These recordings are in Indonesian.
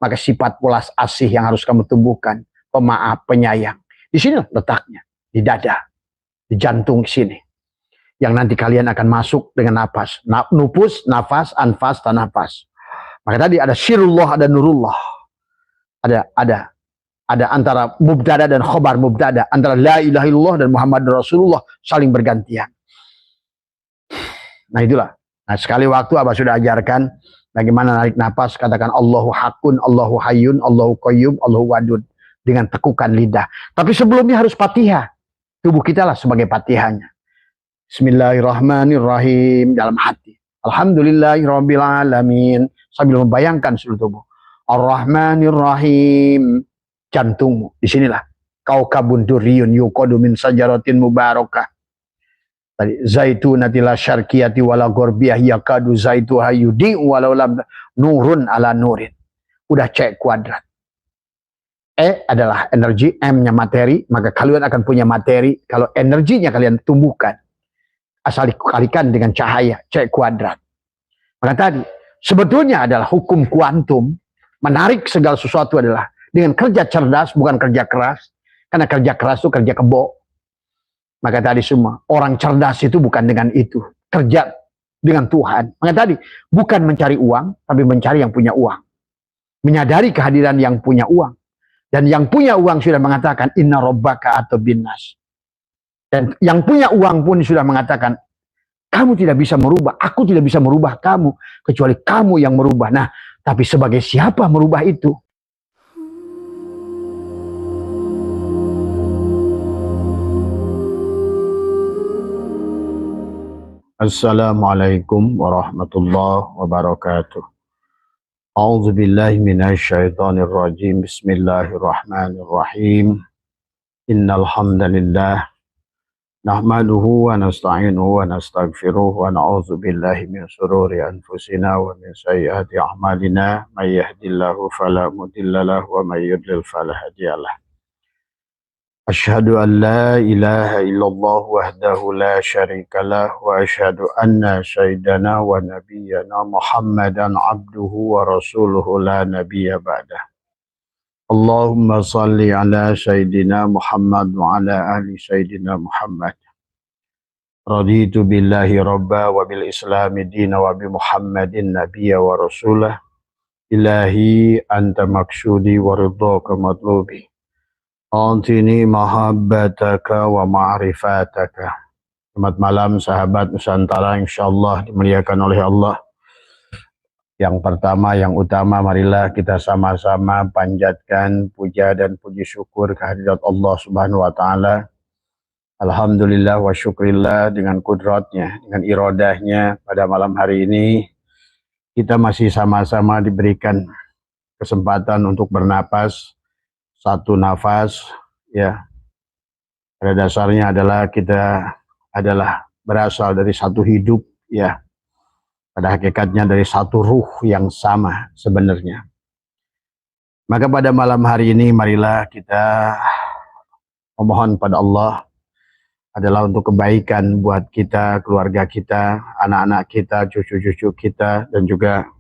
Maka sifat welas asih yang harus kamu tumbuhkan, pemaaf, penyayang. Di sini letaknya, di dada, di jantung sini. Yang nanti kalian akan masuk dengan nafas. Nufus, nafas, anfas, tanafas. Maka tadi ada sirullah, ada nurullah. Ada antara mubtada dan khobar mubtada. Antara la ilaha illallah dan Muhammad Rasulullah saling bergantian. Nah itulah. Nah sekali waktu Abah sudah ajarkan bagaimana narik nafas, katakan Allahu Hakun, Allahu Hayyun, Allahu Qayyum, Allahu Wadud. Dengan tekukan lidah. Tapi sebelumnya harus Fatihah. Tubuh kita lah sebagai Fatihahnya. Bismillahirrahmanirrahim. Dalam hati. Alhamdulillahirrabbilalamin. Sambil membayangkan seluruh tubuh. Ar-Rahmanirrahim. Jantungmu. Disinilah. Kaukabun duriyun yuqadu min sajaratin mubarakah. Tadi zaitunatila syarqiyati wala gorbiyah yakadu zaituha yudi'u walau lam nurun ala nurin. Udah cek kuadrat. E adalah energi, M-nya materi, maka kalian akan punya materi kalau energinya kalian tumbuhkan. Asal dikalikan dengan cahaya, C kuadrat. Maka tadi, sebetulnya adalah hukum kuantum, menarik segala sesuatu adalah dengan kerja cerdas, bukan kerja keras. Karena kerja keras itu kerja kebo. Maka tadi semua, orang cerdas itu bukan dengan itu. Kerja dengan Tuhan. Maka tadi, bukan mencari uang, tapi mencari yang punya uang. Menyadari kehadiran yang punya uang. Dan yang punya uang sudah mengatakan, inna robbaka atau binnas. Dan yang punya uang pun sudah mengatakan, kamu tidak bisa merubah, aku tidak bisa merubah kamu, kecuali kamu yang merubah. Nah, tapi sebagai siapa merubah itu? Assalamualaikum warahmatullahi wabarakatuh. A'udzu billahi minasyaitonir rajim. Bismillahirrahmanirrahim. Innal hamdalillah nahmaduhu wa nasta'inuhu wa nastaghfiruh wa na'udzu billahi min shururi anfusina wa min sayyiati a'malina. May yahdihillahu fala mudhillalah wa may yudlil fala hadiyalah. Asyhadu an la ilaha illallah wahdahu la syarikalah wa asyhadu anna sayyidana wa nabiyyana Muhammadan abduhu wa rasuluhu la nabiyya ba'dah. Allahumma salli ala sayyidina Muhammad wa ala ali sayyidina Muhammad. Raditu billahi rabba wa bil islami dina wa bi Muhammadin nabiyya wa rasulah. Ilahi anta maksudi wa ridhaka matlubi. Antini mahabbataka wa ma'rifataka. Selamat malam sahabat Nusantara, insyaallah dimuliakan oleh Allah. Yang pertama, yang utama, marilah kita sama-sama panjatkan puja dan puji syukur kehadirat Allah Subhanahu wa taala. Alhamdulillah wa syukrillah, dengan kudratnya, dengan iradahnya pada malam hari ini kita masih sama-sama diberikan kesempatan untuk bernapas. Satu nafas, ya, pada dasarnya adalah kita adalah berasal dari satu hidup, ya, pada hakikatnya dari satu ruh yang sama sebenarnya. Maka pada malam hari ini marilah kita memohon pada Allah adalah untuk kebaikan buat kita, keluarga kita, anak-anak kita, cucu-cucu kita, dan juga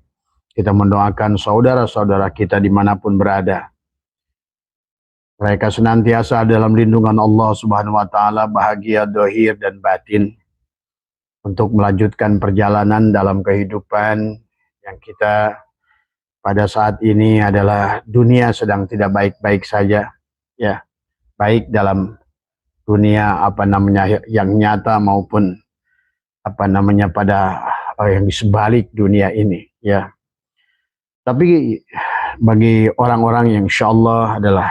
kita mendoakan saudara-saudara kita dimanapun berada. Mereka senantiasa dalam lindungan Allah Subhanahu wa taala, bahagia dohir dan batin untuk melanjutkan perjalanan dalam kehidupan yang kita pada saat ini adalah dunia sedang tidak baik-baik saja, ya, baik dalam dunia yang nyata maupun pada yang di sebalik dunia ini, ya. Tapi bagi orang-orang yang insyaallah adalah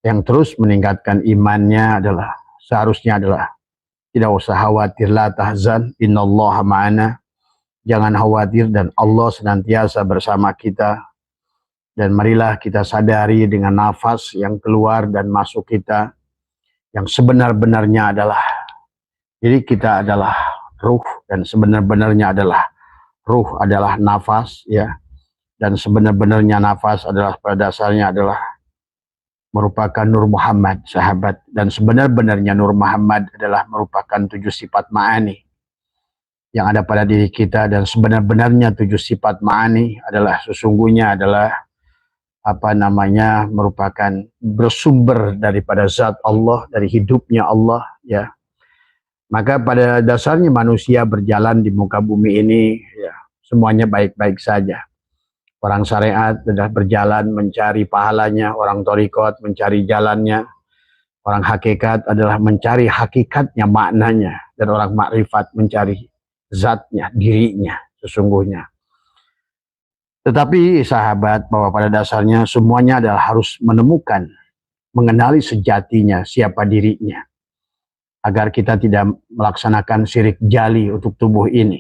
yang terus meningkatkan imannya adalah seharusnya adalah tidak usah khawatir, la tahzan, innallaha ma'ana. Jangan khawatir dan Allah senantiasa bersama kita. Dan marilah kita sadari dengan nafas yang keluar dan masuk kita yang sebenar-benarnya adalah, jadi kita adalah ruh dan sebenar-benarnya adalah ruh adalah nafas, ya. Dan sebenar-benarnya nafas adalah pada dasarnya adalah merupakan Nur Muhammad, sahabat. Dan sebenar-benarnya Nur Muhammad adalah merupakan 7 sifat ma'ani yang ada pada diri kita. Dan sebenar-benarnya 7 sifat ma'ani adalah sesungguhnya adalah merupakan bersumber daripada zat Allah, dari hidupnya Allah, ya. Maka pada dasarnya manusia berjalan di muka bumi ini, ya, semuanya baik-baik saja. Orang syariat sudah berjalan mencari pahalanya, orang torikot mencari jalannya, orang hakikat adalah mencari hakikatnya, maknanya, dan orang makrifat mencari zatnya, dirinya sesungguhnya. Tetapi sahabat, bahwa pada dasarnya semuanya adalah harus menemukan, mengenali sejatinya, siapa dirinya, agar kita tidak melaksanakan syirik jali untuk tubuh ini.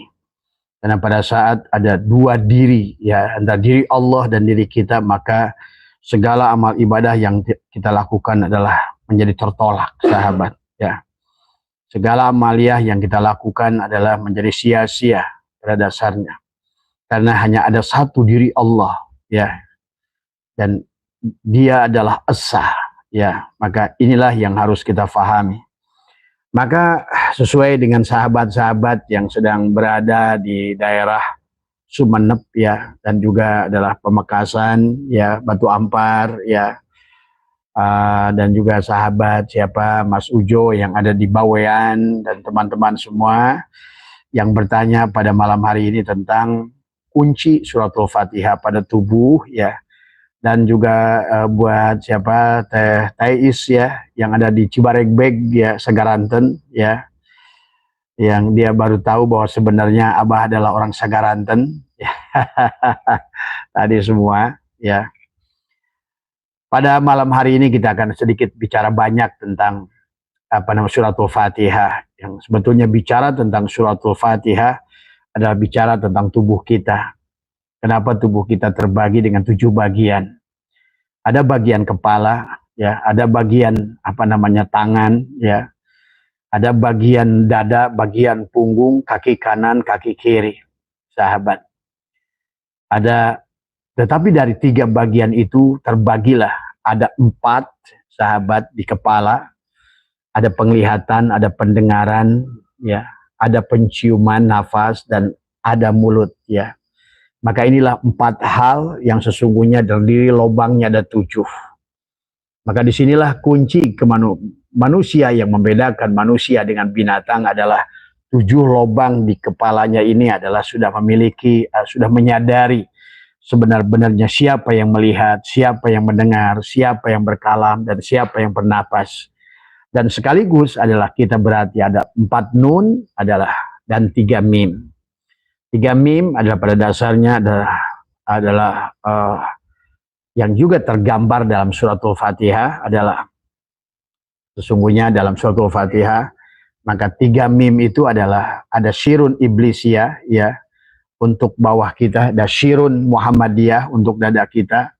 Karena pada saat ada dua diri, ya, antara diri Allah dan diri kita, maka segala amal ibadah yang kita lakukan adalah menjadi tertolak, sahabat, ya. Segala amaliyah yang kita lakukan adalah menjadi sia-sia pada dasarnya. Karena hanya ada satu diri Allah, ya, dan dia adalah esa, ya. Maka inilah yang harus kita fahami. Maka sesuai dengan sahabat-sahabat yang sedang berada di daerah Sumeneb, ya, dan juga adalah Pamekasan, ya, Batu Ampar, ya, dan juga sahabat siapa Mas Ujo yang ada di Bawean dan teman-teman semua yang bertanya pada malam hari ini tentang kunci suratul Fatihah pada tubuh, ya. Dan juga buat siapa Teh Tais, ya, yang ada di Cibaregbeg, ya, Sagaranten, ya, yang dia baru tahu bahwa sebenarnya Abah adalah orang Sagaranten, ya. Tadi semua, ya. Pada malam hari ini kita akan sedikit bicara banyak tentang suratul Fatihah, yang sebetulnya bicara tentang suratul Fatihah adalah bicara tentang tubuh kita. Kenapa tubuh kita terbagi dengan 7 bagian? Ada bagian kepala, ya, ada bagian tangan, ya, ada bagian dada, bagian punggung, kaki kanan, kaki kiri, sahabat. Tetapi dari 3 bagian itu terbagilah ada 4, sahabat, di kepala. Ada penglihatan, ada pendengaran, ya, ada penciuman nafas, dan ada mulut, ya. Maka inilah 4 hal yang sesungguhnya dari lubangnya ada 7. Maka disinilah kunci manusia yang membedakan manusia dengan binatang adalah 7 lubang di kepalanya ini adalah sudah memiliki, sudah menyadari sebenar-benarnya siapa yang melihat, siapa yang mendengar, siapa yang berkalam, dan siapa yang bernapas. Dan sekaligus adalah kita berarti ada 4 nun dan 3 mim. 3 mim adalah pada dasarnya adalah yang juga tergambar dalam suratul Fatihah adalah sesungguhnya dalam suratul Fatihah, maka 3 mim itu adalah ada syirun iblisiyah, ya, untuk bawah kita, ada syirun Muhammadiyah untuk dada kita,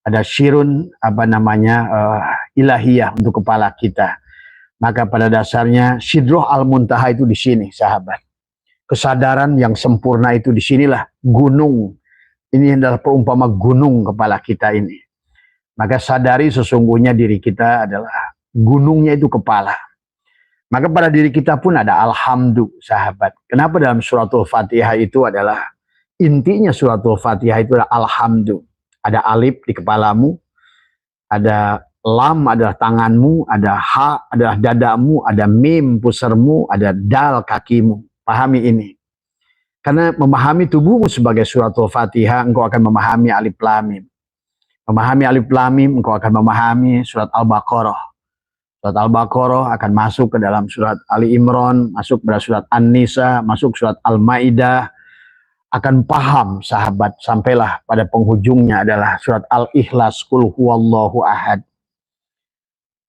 ada syirun ilahiyah untuk kepala kita. Maka pada dasarnya Sidroh Al-Muntaha itu di sini, sahabat. Kesadaran yang sempurna itu disinilah gunung. Ini adalah perumpama gunung kepala kita ini. Maka sadari sesungguhnya diri kita adalah gunungnya itu kepala. Maka pada diri kita pun ada alhamdu, sahabat. Kenapa dalam suratul Fatihah itu adalah intinya suratul Fatihah itu adalah alhamdu. Ada alif di kepalamu, ada lam adalah tanganmu, ada ha adalah dadamu, ada mim pusarmu, ada dal kakimu. Pahami ini. Karena memahami tubuhmu sebagai suratul Fatihah, engkau akan memahami alif lam mim. Memahami alif lam mim, engkau akan memahami surat Al-Baqarah. Surat Al-Baqarah akan masuk ke dalam surat Ali Imran, masuk pada surat An-Nisa, masuk surat Al-Maidah. Akan paham, sahabat, sampailah pada penghujungnya adalah surat Al-Ikhlas, Qul huwallahu ahad.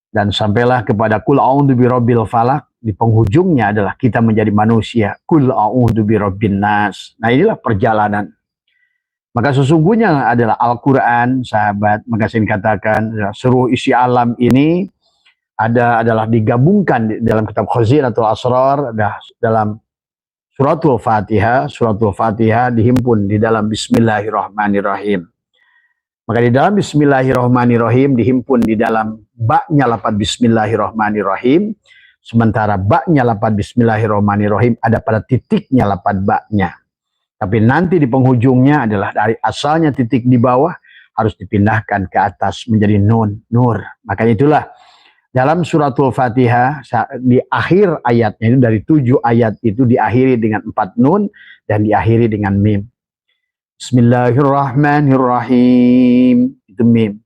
Dan sampailah kepada Qul a'udzu birabbil falaq. Di penghujungnya adalah kita menjadi manusia. Qul a'udzu birabbin nas. Nah, inilah perjalanan. Maka sesungguhnya adalah Al-Quran, sahabat. Maka saya katakan seluruh isi alam ini adalah digabungkan dalam kitab Khazinatul Asrar, dalam suratul Fatihah. Suratul Fatihah dihimpun di dalam Bismillahirrahmanirrahim. Maka di dalam Bismillahirrahmanirrahim dihimpun di dalam baknya lafaz Bismillahirrahmanirrahim. Sementara baknya lafaz Bismillahirrahmanirrahim ada pada titiknya lafaz baknya. Tapi nanti di penghujungnya adalah dari asalnya titik di bawah harus dipindahkan ke atas menjadi nun, nur. Makanya itulah dalam suratul Fatihah di akhir ayatnya itu dari 7 ayat itu diakhiri dengan 4 nun dan diakhiri dengan mim. Bismillahirrahmanirrahim. Itu mim.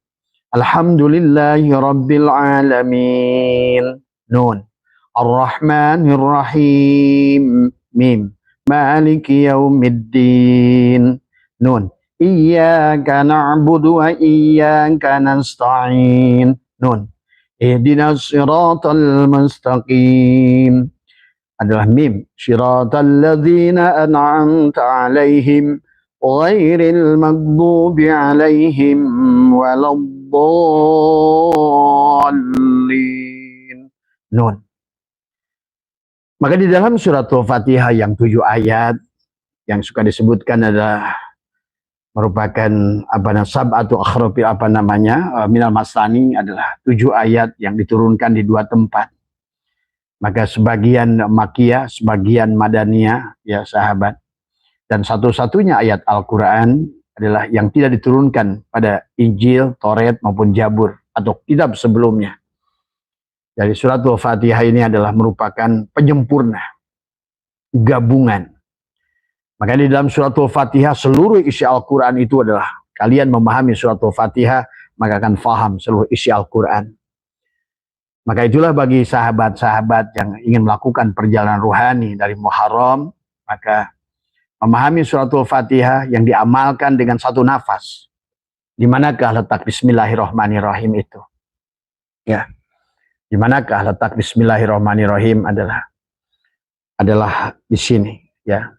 Alhamdulillahi rabbil alamin. Nun. Ar-Rahmanirrahim. Mim. Maliki yaumiddin. Nun. Iyyaka na'budu wa iyyaka nasta'in. Nun. Ihdinas siratal mustaqim. Adalah mim. Siratal ladzina an'amta alaihim ghairil maghdubi alaihim waladdallin. Nun. Maka di dalam suratul Fatihah yang 7 ayat yang suka disebutkan adalah merupakan sab'atu akhrafi minal masani adalah 7 ayat yang diturunkan di 2 tempat. Maka sebagian Makkiyah, sebagian Madaniyah, ya sahabat. Dan satu-satunya ayat Al-Quran adalah yang tidak diturunkan pada Injil, Taurat maupun Jabur atau kitab sebelumnya. Jadi suratul Fatihah ini adalah merupakan penyempurna, gabungan. Maka di dalam suratul Fatihah seluruh isi Al-Quran itu adalah kalian memahami suratul Fatihah maka akan faham seluruh isi Al-Quran. Maka itulah bagi sahabat-sahabat yang ingin melakukan perjalanan ruhani dari Muharram, maka memahami suratul Fatihah yang diamalkan dengan satu nafas. Di manakah letak Bismillahirrahmanirrahim itu? Ya. Di manakah letak Bismillahirrahmanirrahim adalah di sini, ya.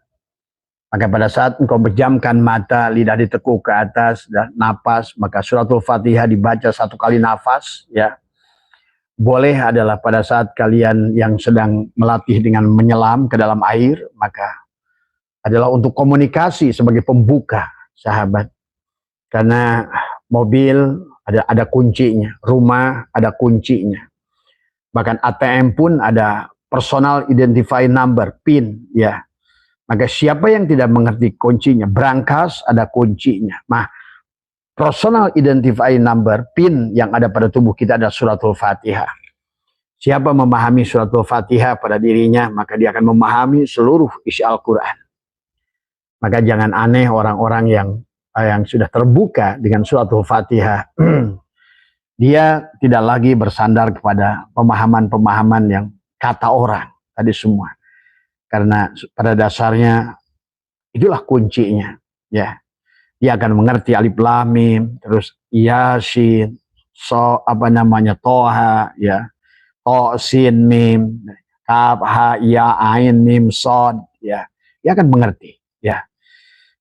Maka pada saat engkau berjamkan mata, lidah ditekuk ke atas dan napas, maka suratul Fatihah dibaca 1 kali nafas, ya. Boleh adalah pada saat kalian yang sedang melatih dengan menyelam ke dalam air, maka adalah untuk komunikasi sebagai pembuka, sahabat. Karena mobil ada kuncinya, rumah ada kuncinya. Bahkan ATM pun ada personal identifying number, PIN, ya. Maka siapa yang tidak mengerti kuncinya, brankas ada kuncinya. Nah, personal identifying number, PIN yang ada pada tubuh kita adalah suratul Fatihah. Siapa memahami suratul Fatihah pada dirinya, maka dia akan memahami seluruh isi Al-Quran. Maka jangan aneh orang-orang yang sudah terbuka dengan suratul Fatihah. Dia tidak lagi bersandar kepada pemahaman-pemahaman yang kata orang tadi semua. Karena pada dasarnya itulah kuncinya, ya. Dia akan mengerti alif lam mim, terus yasin, toha, ya, to sin mim, kaf ha ya ain mim sod, ya. Dia akan mengerti, ya.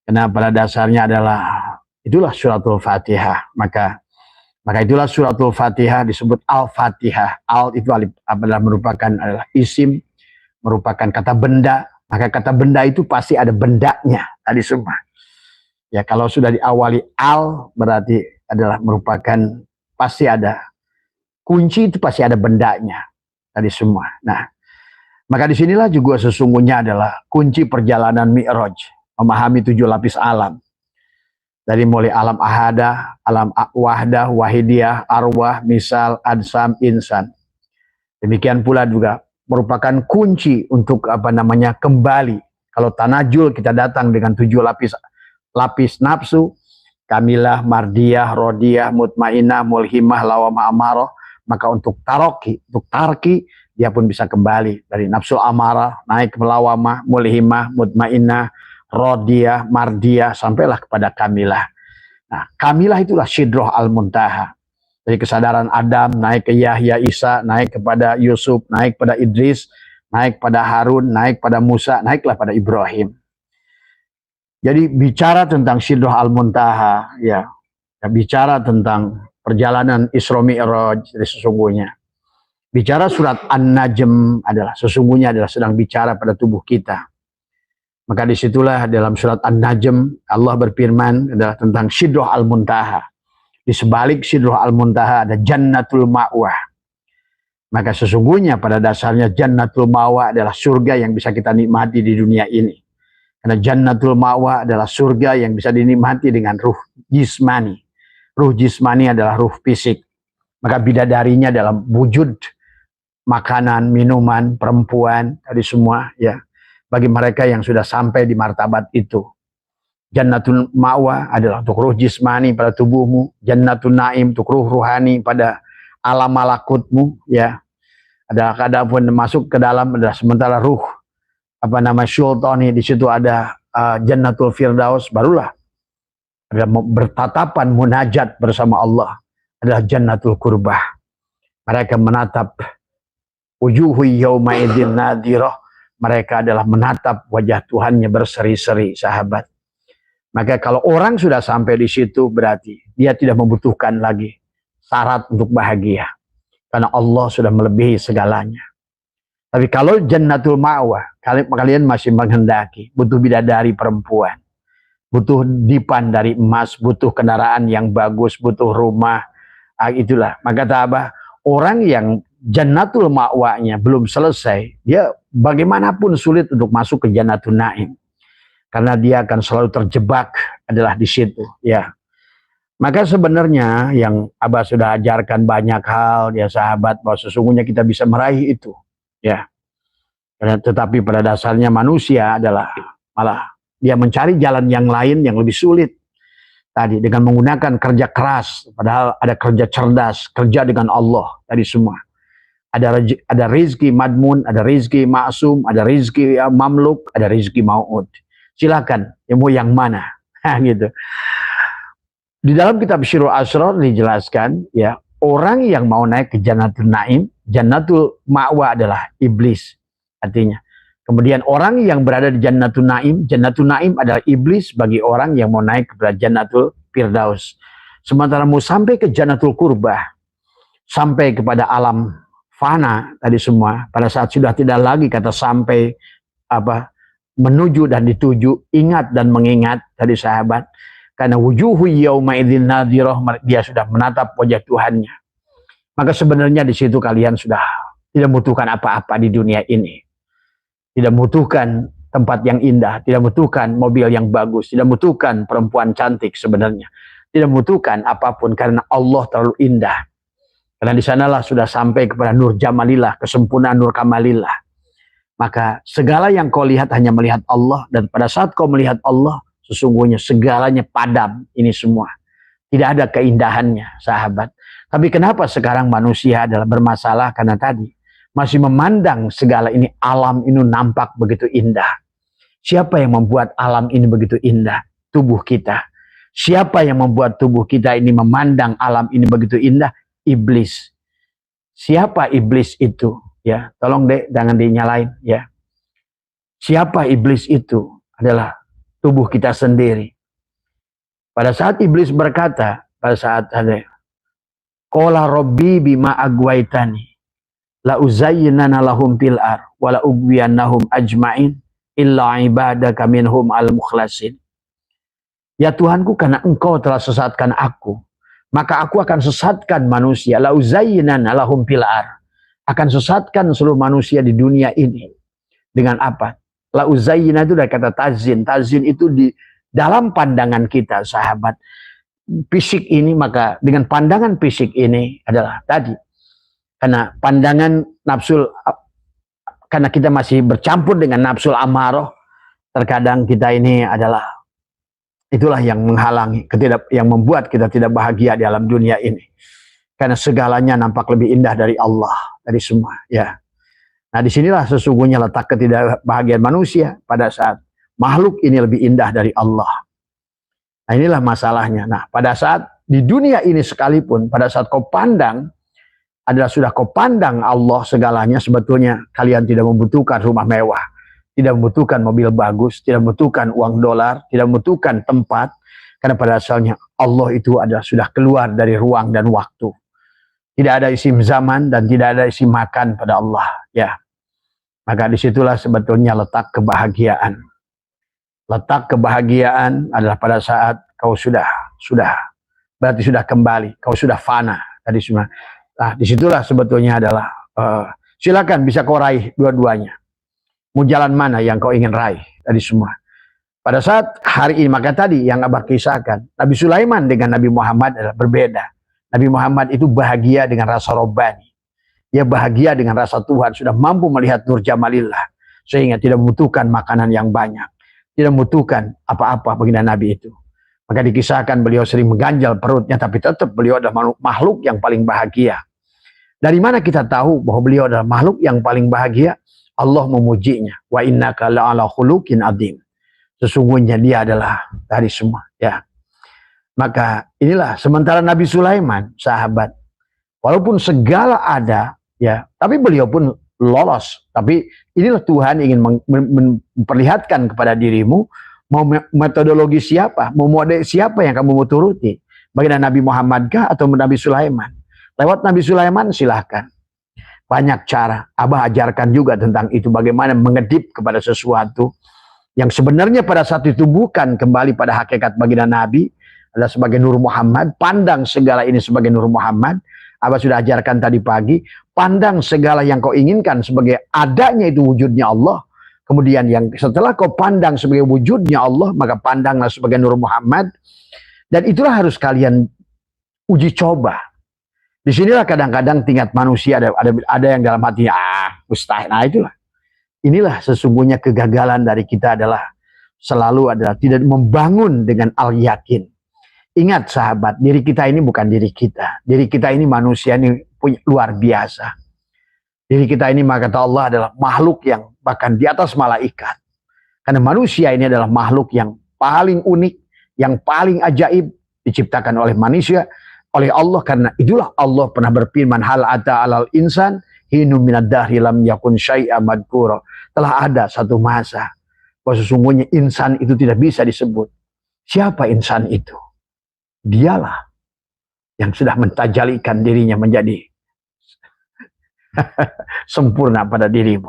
Karena pada dasarnya itulah suratul Fatihah. Maka itulah suratul Fatihah disebut Al-Fatihah. Al itu adalah isim, merupakan kata benda. Maka kata benda itu pasti ada bendanya tadi semua. Ya, kalau sudah diawali al berarti adalah merupakan pasti ada kunci, itu pasti ada bendanya tadi semua. Nah, maka disinilah juga sesungguhnya adalah kunci perjalanan Mi'raj, memahami 7 lapis alam. Dari mulai alam ahadah, alam wahdah, wahidiyah, arwah, misal, adsam, insan. Demikian pula juga merupakan kunci untuk kembali. Kalau tanajul kita datang dengan 7 lapis nafsu, kamilah, mardiyah, rodiyah, mutmainah, mulhimah, lawamah, amarah, maka untuk tarki, dia pun bisa kembali dari nafsu amarah, naik ke lawamah, mulhimah, mutmainah, rodiyah, mardiyah, sampailah kepada kamilah. Nah, kamilah itulah sidroh al-muntaha. Dari kesadaran Adam, naik ke Yahya, Isa, naik kepada Yusuf, naik pada Idris, naik pada Harun, naik pada Musa, naiklah pada Ibrahim. Jadi bicara tentang sidroh al-muntaha, ya, bicara tentang perjalanan Isra Mi'raj sesungguhnya. Bicara surat An-Najm sesungguhnya adalah sedang bicara pada tubuh kita. Maka disitulah dalam surat An-Najm Allah berfirman adalah tentang sidroh al-muntaha. Di sebalik sidroh al-muntaha ada jannatul ma'wah. Maka sesungguhnya pada dasarnya jannatul ma'wah adalah surga yang bisa kita nikmati di dunia ini. Karena jannatul ma'wah adalah surga yang bisa dinikmati dengan ruh jismani. ruh jismani adalah ruh fisik. Maka bidadarinya dalam wujud makanan, minuman, perempuan, tadi semua ya. Bagi mereka yang sudah sampai di martabat itu. Jannatul ma'wa adalah untuk ruh jismani pada tubuhmu, jannatul naim untuk ruh ruhani pada alam malakutmu ya. Ada pun masuk ke dalam adalah sementara ruh sultani, di situ ada jannatul firdaus, barulah ada bertatapan munajat bersama Allah, adalah jannatul kurbah. Mereka menatap wujuhu yauma idzin nadirah, mereka adalah menatap wajah Tuhannya berseri-seri, sahabat. Maka kalau orang sudah sampai di situ berarti dia tidak membutuhkan lagi syarat untuk bahagia. Karena Allah sudah melebihi segalanya. Tapi kalau jannatul ma'wa, kalian masih menghendaki, butuh bidadari perempuan, butuh dipan dari emas, butuh kendaraan yang bagus, butuh rumah, itulah. Maka apa? Orang yang jannatul ma'wanya belum selesai, dia bagaimanapun sulit untuk masuk ke jannatul naim. Karena dia akan selalu terjebak adalah di situ, ya. Maka sebenarnya yang Abah sudah ajarkan banyak hal, ya sahabat, bahwa sesungguhnya kita bisa meraih itu, ya. Tetapi pada dasarnya manusia adalah malah dia mencari jalan yang lain yang lebih sulit. Tadi dengan menggunakan kerja keras, padahal ada kerja cerdas, kerja dengan Allah, tadi semua. Ada rizki madmun, ada rizki maksum, ada rizki mamluk, ada rizki mau'ud. Silakan, mau yang mana? Gitu. Di dalam kitab Syirul Asrar dijelaskan, ya, orang yang mau naik ke Jannatul Naim, Jannatul Ma'wa adalah iblis, artinya. Kemudian orang yang berada di Jannatul Naim adalah iblis bagi orang yang mau naik ke Jannatul Firdaus. Sementara mau sampai ke Jannatul Kurbah, sampai kepada alam fana tadi semua, pada saat sudah tidak lagi kata sampai menuju dan dituju, ingat dan mengingat tadi sahabat, karena wujuhu yauma idzin nadirah, dia sudah menatap wajah Tuhannya. Maka sebenarnya di situ kalian sudah tidak membutuhkan apa-apa di dunia ini. Tidak membutuhkan tempat yang indah, tidak membutuhkan mobil yang bagus, tidak membutuhkan perempuan cantik sebenarnya. Tidak membutuhkan apapun karena Allah terlalu indah. Karena di sanalah sudah sampai kepada nur jamalillah, kesempurnaan nur kamalillah. Maka segala yang kau lihat hanya melihat Allah, dan pada saat kau melihat Allah, sesungguhnya segalanya padam ini semua. Tidak ada keindahannya, sahabat. Tapi kenapa sekarang manusia adalah bermasalah? Karena tadi masih memandang segala ini, alam ini nampak begitu indah. Siapa yang membuat alam ini begitu indah? Tubuh kita. Siapa yang membuat tubuh kita ini memandang alam ini begitu indah? Iblis. Siapa iblis itu? Ya, tolong deh, jangan dinyalain, ya. Siapa iblis itu? Adalah tubuh kita sendiri. Pada saat iblis berkata, pada saat ada qala rabbi bima agwaitani la uzayyinana lahum fil ar wa la ugwiyannahum ajmain illa ibadaka minhum al mukhlasin. Ya Tuhanku, karena engkau telah sesatkan aku, maka aku akan sesatkan manusia. La uzayyinana lahum fil ar, akan sesatkan seluruh manusia di dunia ini. Dengan apa? La uzayyina itu dari kata tazin. Tazin itu di dalam pandangan kita, sahabat. Fisik ini, maka dengan pandangan fisik ini adalah tadi. Karena pandangan nafsul, karena kita masih bercampur dengan nafsul amarah, terkadang kita ini adalah, itulah yang menghalangi, yang membuat kita tidak bahagia di alam dunia ini. Karena segalanya nampak lebih indah dari Allah, dari semua, ya. Nah, disinilah sesungguhnya letak ketidakbahagiaan manusia pada saat makhluk ini lebih indah dari Allah. Nah, inilah masalahnya. Nah, pada saat di dunia ini sekalipun, pada saat kau pandang, adalah sudah kau pandang Allah segalanya, sebetulnya kalian tidak membutuhkan rumah mewah, tidak membutuhkan mobil bagus, tidak membutuhkan uang dolar, tidak membutuhkan tempat, karena pada asalnya Allah itu adalah sudah keluar dari ruang dan waktu. Tidak ada isim zaman dan tidak ada isim makan pada Allah, ya. Maka disitulah sebetulnya letak kebahagiaan. Letak kebahagiaan adalah pada saat kau sudah berarti sudah kembali, kau sudah fana tadi semua. Nah, disitulah sebetulnya adalah silakan bisa kau raih dua-duanya. Mau jalan mana yang kau ingin raih tadi semua. Pada saat hari ini, maka tadi yang Abah kisahkan, Nabi Sulaiman dengan Nabi Muhammad adalah berbeda. Nabi Muhammad itu bahagia dengan rasa robbani. Dia bahagia dengan rasa Tuhan, sudah mampu melihat nur jamalillah, sehingga tidak membutuhkan makanan yang banyak, tidak membutuhkan apa-apa baginda Nabi itu. Maka dikisahkan beliau sering mengganjal perutnya, tapi tetap beliau adalah makhluk yang paling bahagia. Dari mana kita tahu bahwa beliau adalah makhluk yang paling bahagia? Allah memujinya. Wa innaka la'ala khuluqin adzim. Sesungguhnya dia adalah dari semua, ya. Maka inilah sementara Nabi Sulaiman, sahabat, walaupun segala ada, ya, tapi beliau pun lolos. Tapi inilah Tuhan ingin memperlihatkan kepada dirimu, mau metodologi siapa, mau model siapa yang kamu mau turuti. Baginda Nabi Muhammad kah atau Nabi Sulaiman? Lewat Nabi Sulaiman silahkan. Banyak cara. Abah ajarkan juga tentang itu, bagaimana mengedip kepada sesuatu yang sebenarnya pada saat itu bukan kembali pada hakikat baginda Nabi, adalah sebagai Nur Muhammad. Pandang segala ini sebagai Nur Muhammad. Abah sudah ajarkan tadi pagi, pandang segala yang kau inginkan sebagai adanya itu wujudnya Allah. Kemudian yang setelah kau pandang sebagai wujudnya Allah, maka pandanglah sebagai Nur Muhammad. Dan itulah harus kalian uji coba. Disinilah kadang-kadang tingkat manusia ada yang dalam hatinya, mustahil. Nah itulah. Inilah sesungguhnya kegagalan dari kita adalah selalu adalah tidak membangun dengan al-yakin. Ingat sahabat, diri kita ini bukan diri kita. Diri kita ini manusia ini punya luar biasa. Diri kita ini maka kata Allah adalah makhluk yang bahkan di atas malaikat. Karena manusia ini adalah makhluk yang paling unik, yang paling ajaib diciptakan oleh manusia, oleh Allah. Karena itulah Allah pernah berfirman, hal ata alal insan hinu minad dahri lam yakun syai'a madhkura. Telah ada satu masa bahwa sesungguhnya insan itu tidak bisa disebut. Siapa insan itu? Dialah yang sudah mentajalikan dirinya menjadi sempurna pada dirimu.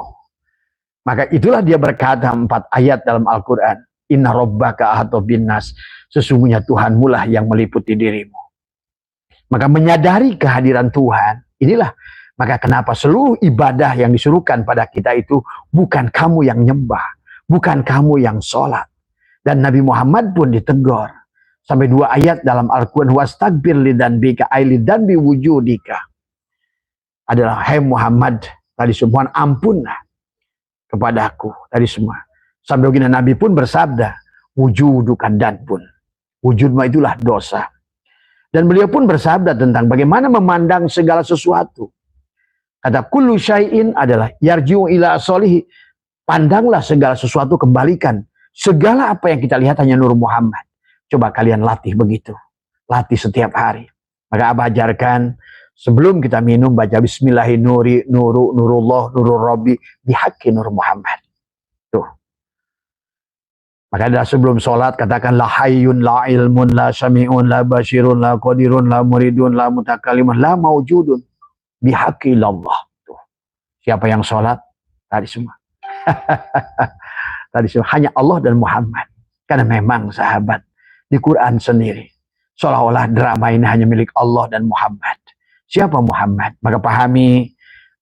Maka itulah dia berkata 4 ayat dalam Al-Quran. Inna rabbaka ahata binnas. Sesungguhnya Tuhanmu lah yang meliputi dirimu. Maka menyadari kehadiran Tuhan, inilah maka kenapa seluruh ibadah yang disuruhkan pada kita itu bukan kamu yang nyembah, bukan kamu yang sholat. Dan Nabi Muhammad pun ditegur. Sampai 2 ayat dalam Al-Quran. Wastagfir lidzanbika ay lidzanbi wujudika. Adalah, hai Muhammad, tadi semua ampunlah kepadaku tadi semua. Sampai begini Nabi pun bersabda, wujudukan dan pun. Wujudmu itulah dosa. Dan beliau pun bersabda tentang bagaimana memandang segala sesuatu. Kata kullu syai'in adalah yarji'u ila solihi. Pandanglah segala sesuatu, kembalikan. Segala apa yang kita lihat hanya Nur Muhammad. Coba kalian latih begitu. Latih setiap hari. Maka Abah ajarkan, sebelum kita minum, baca Bismillahirrahmanirrahim, nurullah, nurul rabbi, bihaqi Nur Muhammad. Tuh. Maka adalah sebelum sholat, katakan la hayyun, la ilmun, la sami'un, la basirun, la qadirun, la muridun, la mutakalimun, la mawjudun. Bihaqi Allah. Tuh. Siapa yang sholat? Tadi semua. Tadi semua. Hanya Allah dan Muhammad. Karena memang sahabat, di Quran sendiri, seolah-olah drama ini hanya milik Allah dan Muhammad. Siapa Muhammad? Maka pahami,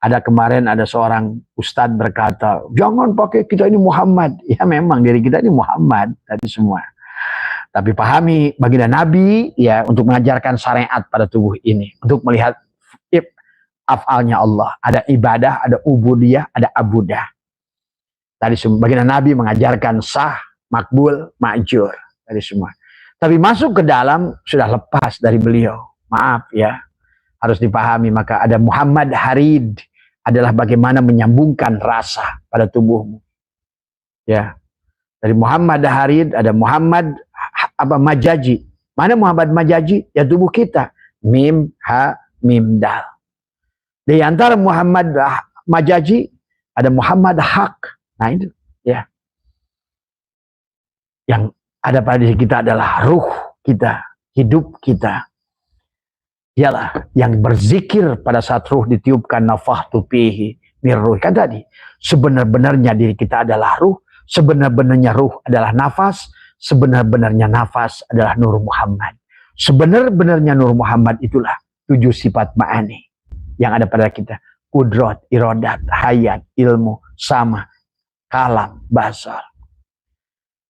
ada kemarin ada seorang ustadz berkata, jangan pakai kita ini Muhammad. Ya memang diri kita ini Muhammad. Tadi semua. Tapi pahami, baginda Nabi, ya, untuk mengajarkan syariat pada tubuh ini. Untuk melihat afalnya Allah. Ada ibadah, ada ubudiyah, ada abudah. Tadi semua. Baginda Nabi mengajarkan sah, makbul, ma'jur. Tadi semua. Tapi masuk ke dalam sudah lepas dari beliau. Maaf ya. Harus dipahami. Maka ada Muhammad Harid. Adalah bagaimana menyambungkan rasa pada tubuhmu. Ya. Dari Muhammad Harid ada Muhammad Majaji. Mana Muhammad Majaji? Ya tubuh kita. Mim, ha, mim, dal. Di antara Muhammad Majaji ada Muhammad Haq. Nah itu ya. Yang ada pada diri kita adalah ruh kita, hidup kita. Ialah yang berzikir pada saat ruh ditiupkan, nafahtu fihi mir ruh. Kan tadi, sebenar-benarnya diri kita adalah ruh, sebenar-benarnya ruh adalah nafas, sebenar-benarnya nafas adalah Nur Muhammad. Sebenar-benarnya Nur Muhammad itulah 7 sifat ma'ani yang ada pada kita. Kudrat, iradat, hayat, ilmu, sama, kalam, basar.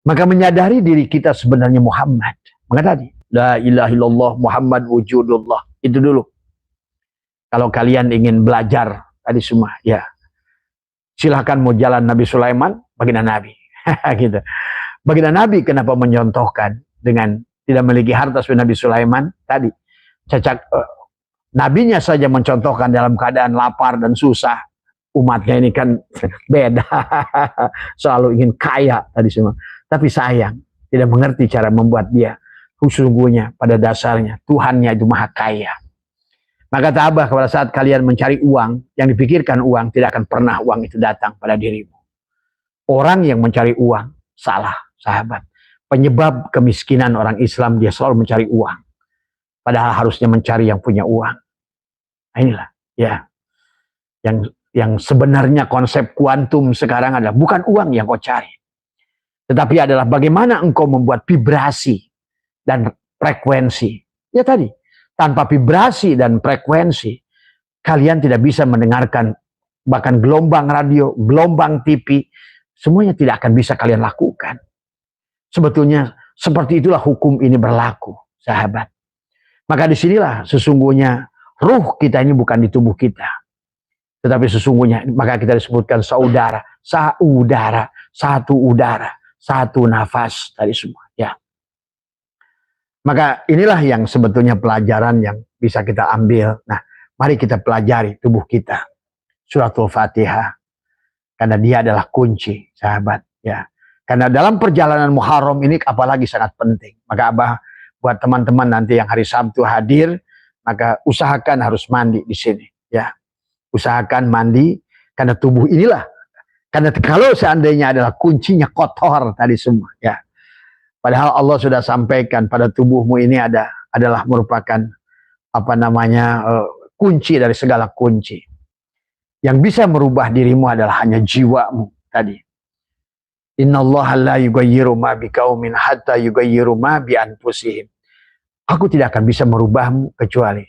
Maka menyadari diri kita sebenarnya Muhammad. Maka tadi, la ilaha illallah Muhammad wujudullah. Itu dulu. Kalau kalian ingin belajar tadi semua, ya silahkan mau jalan Nabi Sulaiman, baginda Nabi. Gitu. Baginda Nabi kenapa menyontohkan dengan tidak memiliki harta seperti Nabi Sulaiman tadi? Cacat, nabinya saja mencontohkan dalam keadaan lapar dan susah. Umatnya ini kan beda. Selalu ingin kaya tadi semua. Tapi sayang, tidak mengerti cara membuat dia. Sesungguhnya pada dasarnya Tuhannya itu maha kaya. Maka tabah pada saat kalian mencari uang, yang dipikirkan uang, tidak akan pernah uang itu datang pada dirimu. Orang yang mencari uang salah, sahabat. Penyebab kemiskinan orang Islam, dia selalu mencari uang. Padahal harusnya mencari yang punya uang. Nah, inilah ya. Yang sebenarnya konsep kuantum sekarang adalah bukan uang yang kau cari. Tetapi adalah bagaimana engkau membuat vibrasi dan frekuensi. Ya tadi, tanpa vibrasi dan frekuensi, kalian tidak bisa mendengarkan bahkan gelombang radio, gelombang TV, semuanya tidak akan bisa kalian lakukan. Sebetulnya seperti itulah hukum ini berlaku, sahabat. Maka disinilah sesungguhnya ruh kita ini bukan di tubuh kita. Tetapi sesungguhnya, maka kita disebutkan saudara, satu udara, satu nafas tadi semua. Ya. Maka inilah yang sebetulnya pelajaran yang bisa kita ambil. Nah, mari kita pelajari tubuh kita. Suratul Fatihah. Karena dia adalah kunci, sahabat. Ya. Karena dalam perjalanan Muharram ini apalagi sangat penting. Maka Abah buat teman-teman nanti yang hari Sabtu hadir, maka usahakan harus mandi di sini. Ya. Usahakan mandi, karena tubuh inilah. Karena kalau seandainya adalah kuncinya kotor tadi semua. Ya. Padahal Allah sudah sampaikan pada tubuhmu ini adalah merupakan kunci dari segala kunci. Yang bisa merubah dirimu adalah hanya jiwamu tadi. Innallaha la yughayyiru ma biqaumin hatta yughayyiru ma bi anfusihim. Aku tidak akan bisa merubahmu kecuali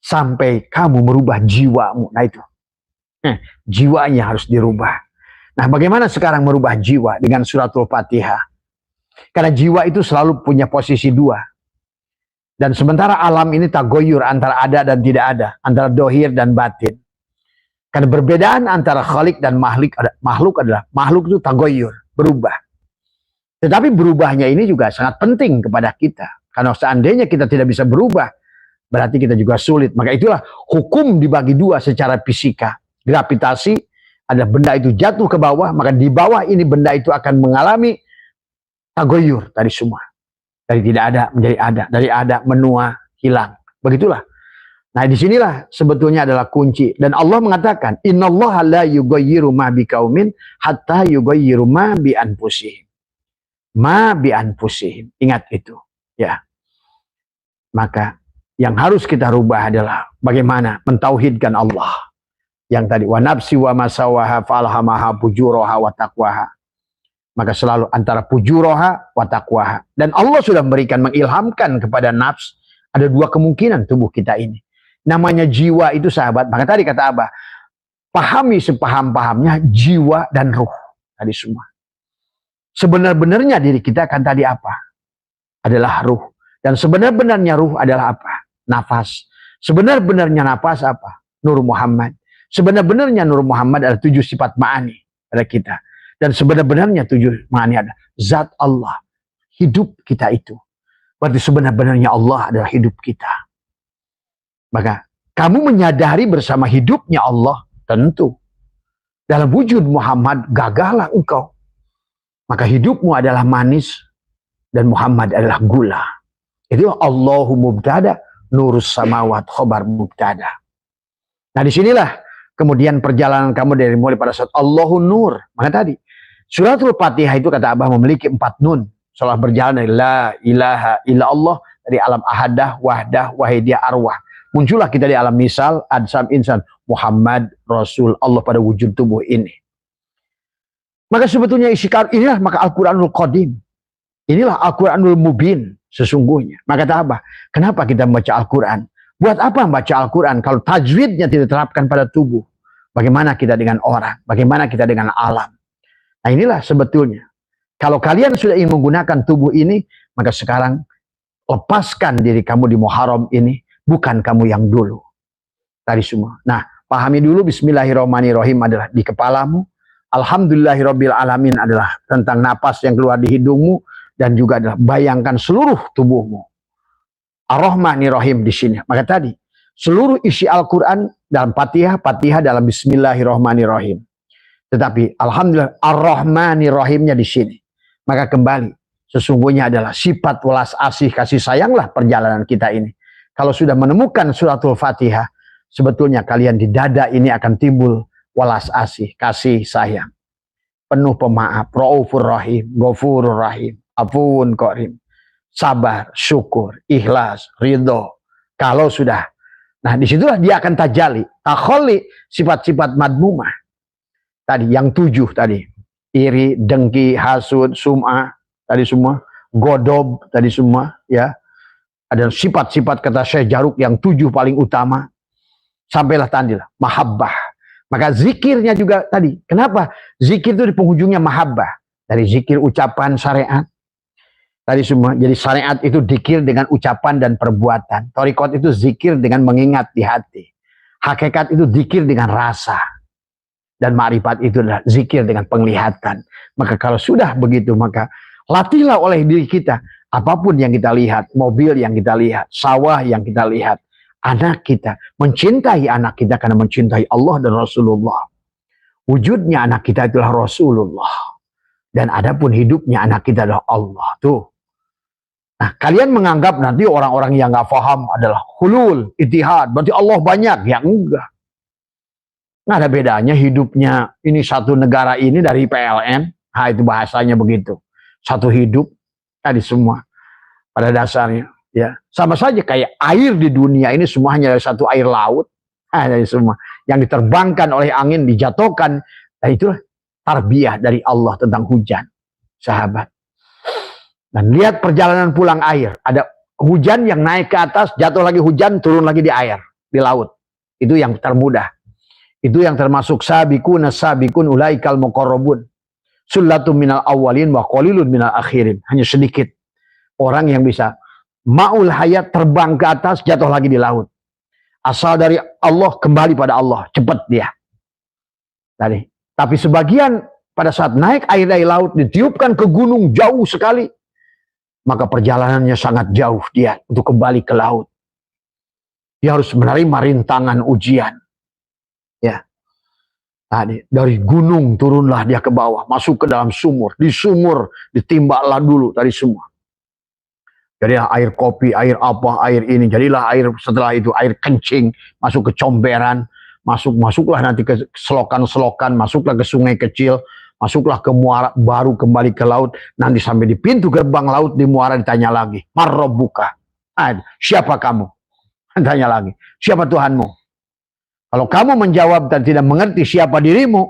sampai kamu merubah jiwamu. Nah itu. Jiwanya harus dirubah. Nah, bagaimana sekarang merubah jiwa dengan suratul Fatihah? Karena jiwa itu selalu punya posisi dua. Dan sementara alam ini tagoyur antara ada dan tidak ada. Antara dohir dan batin. Karena perbedaan antara khalik dan makhluk adalah makhluk itu tagoyur, berubah. Tetapi berubahnya ini juga sangat penting kepada kita. Karena seandainya kita tidak bisa berubah, berarti kita juga sulit. Maka itulah hukum dibagi dua secara fisika. Gravitasi adalah benda itu jatuh ke bawah, maka di bawah ini benda itu akan mengalami tagoyur tadi semua. Dari tidak ada menjadi ada, dari ada menua, hilang. Begitulah. Nah, disinilah sebetulnya adalah kunci. Dan Allah mengatakan, innallaha la yughayyiru ma biqaumin hatta yughayyiru ma bi anfusihim. Ma bi anfusihim. Ingat itu. Ya. Maka yang harus kita rubah adalah bagaimana mentauhidkan Allah. Yang tadi, wa nafsi wa masawaha falhamaha fujuraha wa taqwaha. Maka selalu antara fujuraha wa taqwaha. Dan Allah sudah memberikan, mengilhamkan kepada nafs, ada dua kemungkinan tubuh kita ini. Namanya jiwa itu, sahabat. Maka tadi kata Abah, pahami sepaham-pahamnya jiwa dan ruh. Tadi semua. Sebenar-benarnya diri kita kan tadi apa? Adalah ruh. Dan sebenar-benarnya ruh adalah apa? Nafas. Sebenar-benarnya nafas apa? Nur Muhammad. Sebenar-benarnya Nur Muhammad adalah 7 sifat ma'ani pada kita. Dan sebenar-benarnya 7 ma'ani adalah zat Allah. Hidup kita itu. Berarti sebenar-benarnya Allah adalah hidup kita. Maka kamu menyadari bersama hidupnya Allah, tentu. Dalam wujud Muhammad gagahlah engkau. Maka hidupmu adalah manis dan Muhammad adalah gula. Itu Allahu mubtada, nurus samawat khobar mubtada. Nah, disinilah kemudian perjalanan kamu dari mulai pada saat Allahu nur. Maka tadi suratul Fatihah itu kata Abah memiliki 4 nun. Setelah berjalan dari la ilaha illallah, dari alam ahadah, wahdah, wahidiyah, arwah. Muncullah kita di alam misal, adsam insan, Muhammad, Rasul, Allah pada wujud tubuh ini. Maka sebetulnya inilah maka Al-Quranul Qadim. Inilah Al-Quranul Mubin sesungguhnya. Maka kata Abah, kenapa kita membaca Al-Quran? Buat apa membaca Al-Quran kalau tajwidnya tidak diterapkan pada tubuh? Bagaimana kita dengan orang? Bagaimana kita dengan alam? Nah, inilah sebetulnya. Kalau kalian sudah ingin menggunakan tubuh ini, maka sekarang lepaskan diri kamu di Muharram ini, bukan kamu yang dulu. Tadi semua. Nah, pahami dulu Bismillahirrahmanirrahim adalah di kepalamu. Alhamdulillahirabbil alamin adalah tentang napas yang keluar di hidungmu, dan juga adalah bayangkan seluruh tubuhmu. Ar-Rahmanir-Rahim di sini. Maka tadi seluruh isi Al-Qur'an dalam Fatihah dalam Bismillahirrahmanirrahim. Tetapi alhamdulillah Ar-Rahmanir-Rahimnya di sini. Maka kembali, sesungguhnya adalah sifat welas asih kasih sayanglah perjalanan kita ini. Kalau sudah menemukan suratul Fatihah, sebetulnya kalian di dada ini akan timbul welas asih kasih sayang. Penuh pemaaf, Raufur Rahim, Ghafurur Rahim, Afuwun Qarim, sabar, syukur, ikhlas, ridho. Kalau sudah, nah disitulah dia akan tajali, takholi, sifat-sifat madmumah. Tadi yang 7 tadi, iri, dengki, hasud, sum'ah, tadi semua, godob, tadi semua, ya. Ada sifat-sifat kata Syekh Jaruk yang 7 paling utama. Sampailah tandilah, mahabbah. Maka zikirnya juga tadi, kenapa? Zikir itu di penghujungnya mahabbah. Dari zikir ucapan syariat. Tadi semua, jadi syariat itu zikir dengan ucapan dan perbuatan. Thariqat itu zikir dengan mengingat di hati. Hakikat itu zikir dengan rasa. Dan ma'rifat itu adalah zikir dengan penglihatan. Maka kalau sudah begitu, maka latihlah oleh diri kita. Apapun yang kita lihat, mobil yang kita lihat, sawah yang kita lihat, anak kita, mencintai anak kita karena mencintai Allah dan Rasulullah. Wujudnya anak kita itulah Rasulullah. Dan adapun hidupnya anak kita adalah Allah. Tuh. Nah, kalian menganggap nanti orang-orang yang gak paham adalah hulul, itihad, berarti Allah banyak. Ya enggak. Nggak ada bedanya hidupnya ini satu negara ini dari PLN. Nah, itu bahasanya begitu. Satu hidup, tadi semua. Pada dasarnya. Ya, sama saja kayak air di dunia ini semua hanya dari satu air laut. Nah, dari semua. Yang diterbangkan oleh angin, dijatuhkan. Nah, itulah tarbiyah dari Allah tentang hujan. Sahabat. Dan lihat perjalanan pulang air. Ada hujan yang naik ke atas, jatuh lagi hujan, turun lagi di air. Di laut. Itu yang termudah. Itu yang termasuk sabikun ulaikal muqarrabun. Sullatum minal awwalin wa qalilun minal akhirin. Hanya sedikit orang yang bisa ma'ul hayat, terbang ke atas, jatuh lagi di laut. Asal dari Allah, kembali pada Allah. Cepat dia. Tadi. Tapi sebagian pada saat naik air dari laut, ditiupkan ke gunung jauh sekali. Maka perjalanannya sangat jauh dia untuk kembali ke laut. Dia harus menerima rintangan ujian. Ya. Tadi dari gunung turunlah dia ke bawah, masuk ke dalam sumur. Di sumur ditimbaklah dulu tadi semua. Jadilah air kopi, air apa, air ini. Jadilah air setelah itu air kencing, masuk ke comberan, masuklah nanti ke selokan-selokan, masuklah ke sungai kecil, masuklah ke muara, baru kembali ke laut. Nanti sampai di pintu gerbang laut di muara ditanya lagi, Marrabbuka. Siapa kamu? Tanya lagi, siapa Tuhanmu? Kalau kamu menjawab dan tidak mengerti siapa dirimu,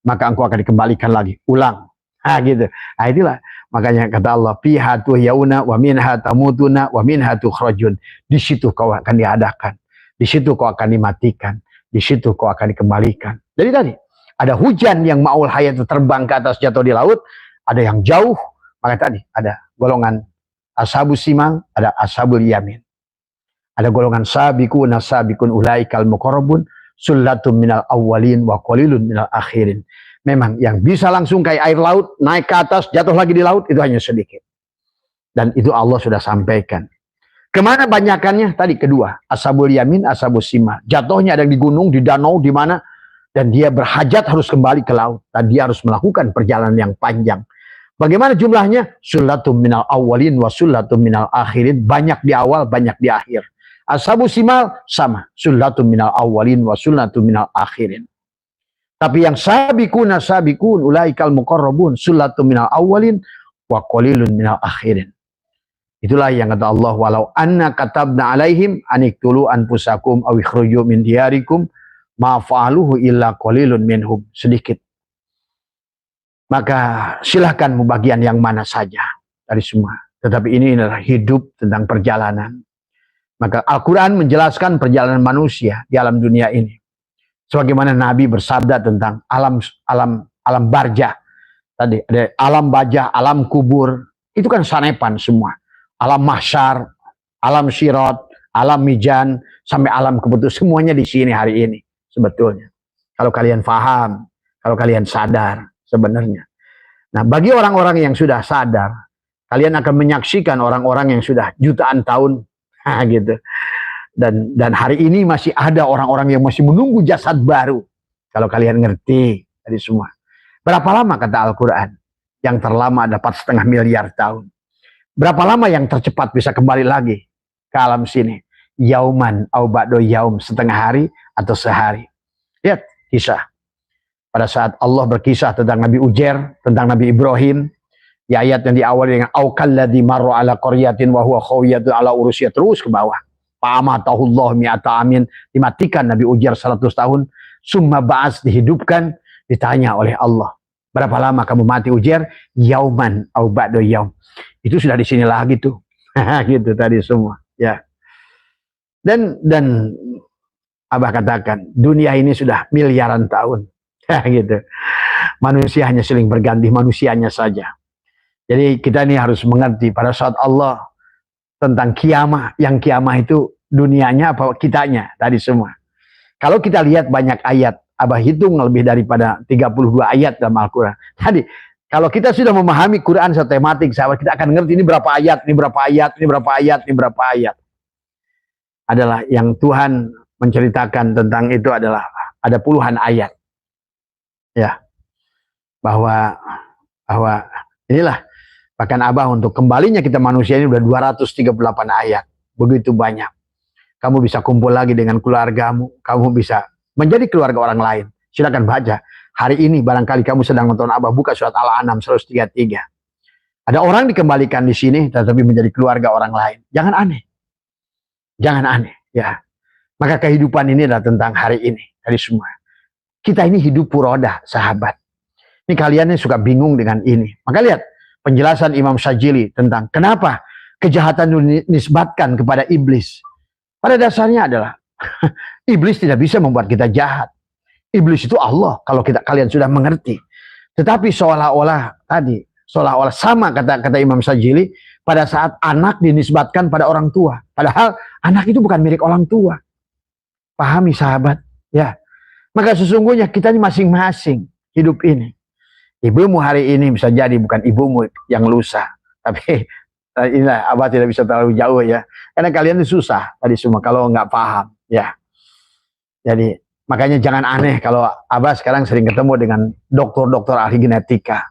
maka engkau akan dikembalikan lagi. Ulang. Gitu. Itulah. Makanya kata Allah, fiha tuhyauna wa minha tamutuna wa minha tukhrajun. Di situ kau akan diadakan. Di situ kau akan dimatikan. Di situ kau akan dikembalikan. Jadi tadi, ada hujan yang ma'ul hayat terbang ke atas jatuh di laut. Ada yang jauh. Maka tadi, ada golongan ashabus simal, ada ashabul yamin. Ada golongan sabikun ulaikal muqarrabun. Sullatum minal awwalin wa qalilun minal akhirin. Memang yang bisa langsung kayak air laut, naik ke atas, jatuh lagi di laut, itu hanya sedikit. Dan itu Allah sudah sampaikan. Kemana banyakannya? Tadi kedua, ashabul yamin, ashabus simal. Jatuhnya ada di gunung, di danau, di mana. Dan dia berhajat harus kembali ke laut. Dan dia harus melakukan perjalanan yang panjang. Bagaimana jumlahnya? Sullatum minal awwalin wa sullatum minal akhirin. Banyak di awal, banyak di akhir. Ashabus simal sama, sullatum minal awwalin wa sullatum minal akhirin. Tapi yang sabikun ulaikal muqarrabun, sullatum minal awwalin wa qalilun minal akhirin. Itulah yang kata Allah, walau anna katabna alaihim aniktulu anfusakum aw ikhruju min diyarikum ma fa'aluhu illa qalilun minhum. Sedikit. Maka silahkan mau bagian yang mana saja dari semua. Tetapi ini adalah hidup tentang perjalanan. Maka Al-Quran menjelaskan perjalanan manusia di alam dunia ini. Sebagaimana Nabi bersabda tentang alam barzah. Tadi ada alam barzah, alam kubur, itu kan sanepan semua. Alam mahsyar, alam sirat, alam mijan, sampai alam keputus, semuanya di sini hari ini sebetulnya. Kalau kalian paham, kalau kalian sadar sebenarnya. Nah, bagi orang-orang yang sudah sadar, kalian akan menyaksikan orang-orang yang sudah jutaan tahun, gitu. Dan hari ini masih ada orang-orang yang masih menunggu jasad baru. Kalau kalian ngerti tadi semua. Berapa lama kata Al-Quran? Yang terlama dapat 1,5 miliar tahun. Berapa lama yang tercepat bisa kembali lagi ke alam sini? Yauman au ba'do yaum, setengah hari atau sehari. Lihat kisah. Pada saat Allah berkisah tentang Nabi Ujair, tentang Nabi Ibrahim, di ayat yang diawali dengan au kalladzi marra ala qaryatin wa huwa khawiyatun ala urusiyah, terus ke bawah. Fa'amatahullahu mi'ata amin, dimatikan Nabi Ujair 100 tahun, summa ba'as, dihidupkan, ditanya oleh Allah, berapa lama kamu mati Ujair? Yauman au ba'do yaum. Itu sudah di sini lagi tuh. Gitu tadi semua, ya. Dan Abah katakan, dunia ini sudah miliaran tahun. Gitu. Manusia hanya saling berganti, manusianya saja. Jadi kita ini harus mengerti pada saat Allah tentang kiamah, yang kiamah itu dunianya apa kitanya tadi semua. Kalau kita lihat banyak ayat, Abah hitung lebih daripada 32 ayat dalam Al-Quran. Tadi, kalau kita sudah memahami Quran secara tematik, sahabat, kita akan ngerti ini berapa ayat, ini berapa ayat, ini berapa ayat, ini berapa ayat. Adalah yang Tuhan menceritakan tentang itu adalah ada puluhan ayat. Ya. Bahwa inilah, bahkan Abah untuk kembalinya kita manusia ini udah 238 ayat. Begitu banyak. Kamu bisa kumpul lagi dengan keluargamu, kamu bisa menjadi keluarga orang lain. Silakan baca. Hari ini barangkali kamu sedang nonton Abah, buka surat Al-An'am 133. Ada orang dikembalikan di sini tetapi menjadi keluarga orang lain. Jangan aneh. Jangan aneh, ya. Maka kehidupan ini adalah tentang hari ini, dari semua. Kita ini hidup puroda, sahabat. Ini kalian yang suka bingung dengan ini. Maka lihat penjelasan Imam Syajili tentang kenapa kejahatan dinisbatkan kepada iblis. Pada dasarnya adalah iblis tidak bisa membuat kita jahat. Iblis itu Allah, kalau kalian sudah mengerti. Tetapi seolah-olah sama kata Imam Syajili, pada saat anak dinisbatkan pada orang tua. Padahal anak itu bukan milik orang tua. Pahami sahabat, ya. Maka sesungguhnya kita ini masing-masing hidup ini. Ibumu hari ini bisa jadi bukan ibumu yang lusa. Tapi inilah, Abah tidak bisa terlalu jauh ya. Karena kalian itu susah tadi semua kalau nggak paham, ya. Jadi makanya jangan aneh kalau Abah sekarang sering ketemu dengan dokter-dokter ahli genetika.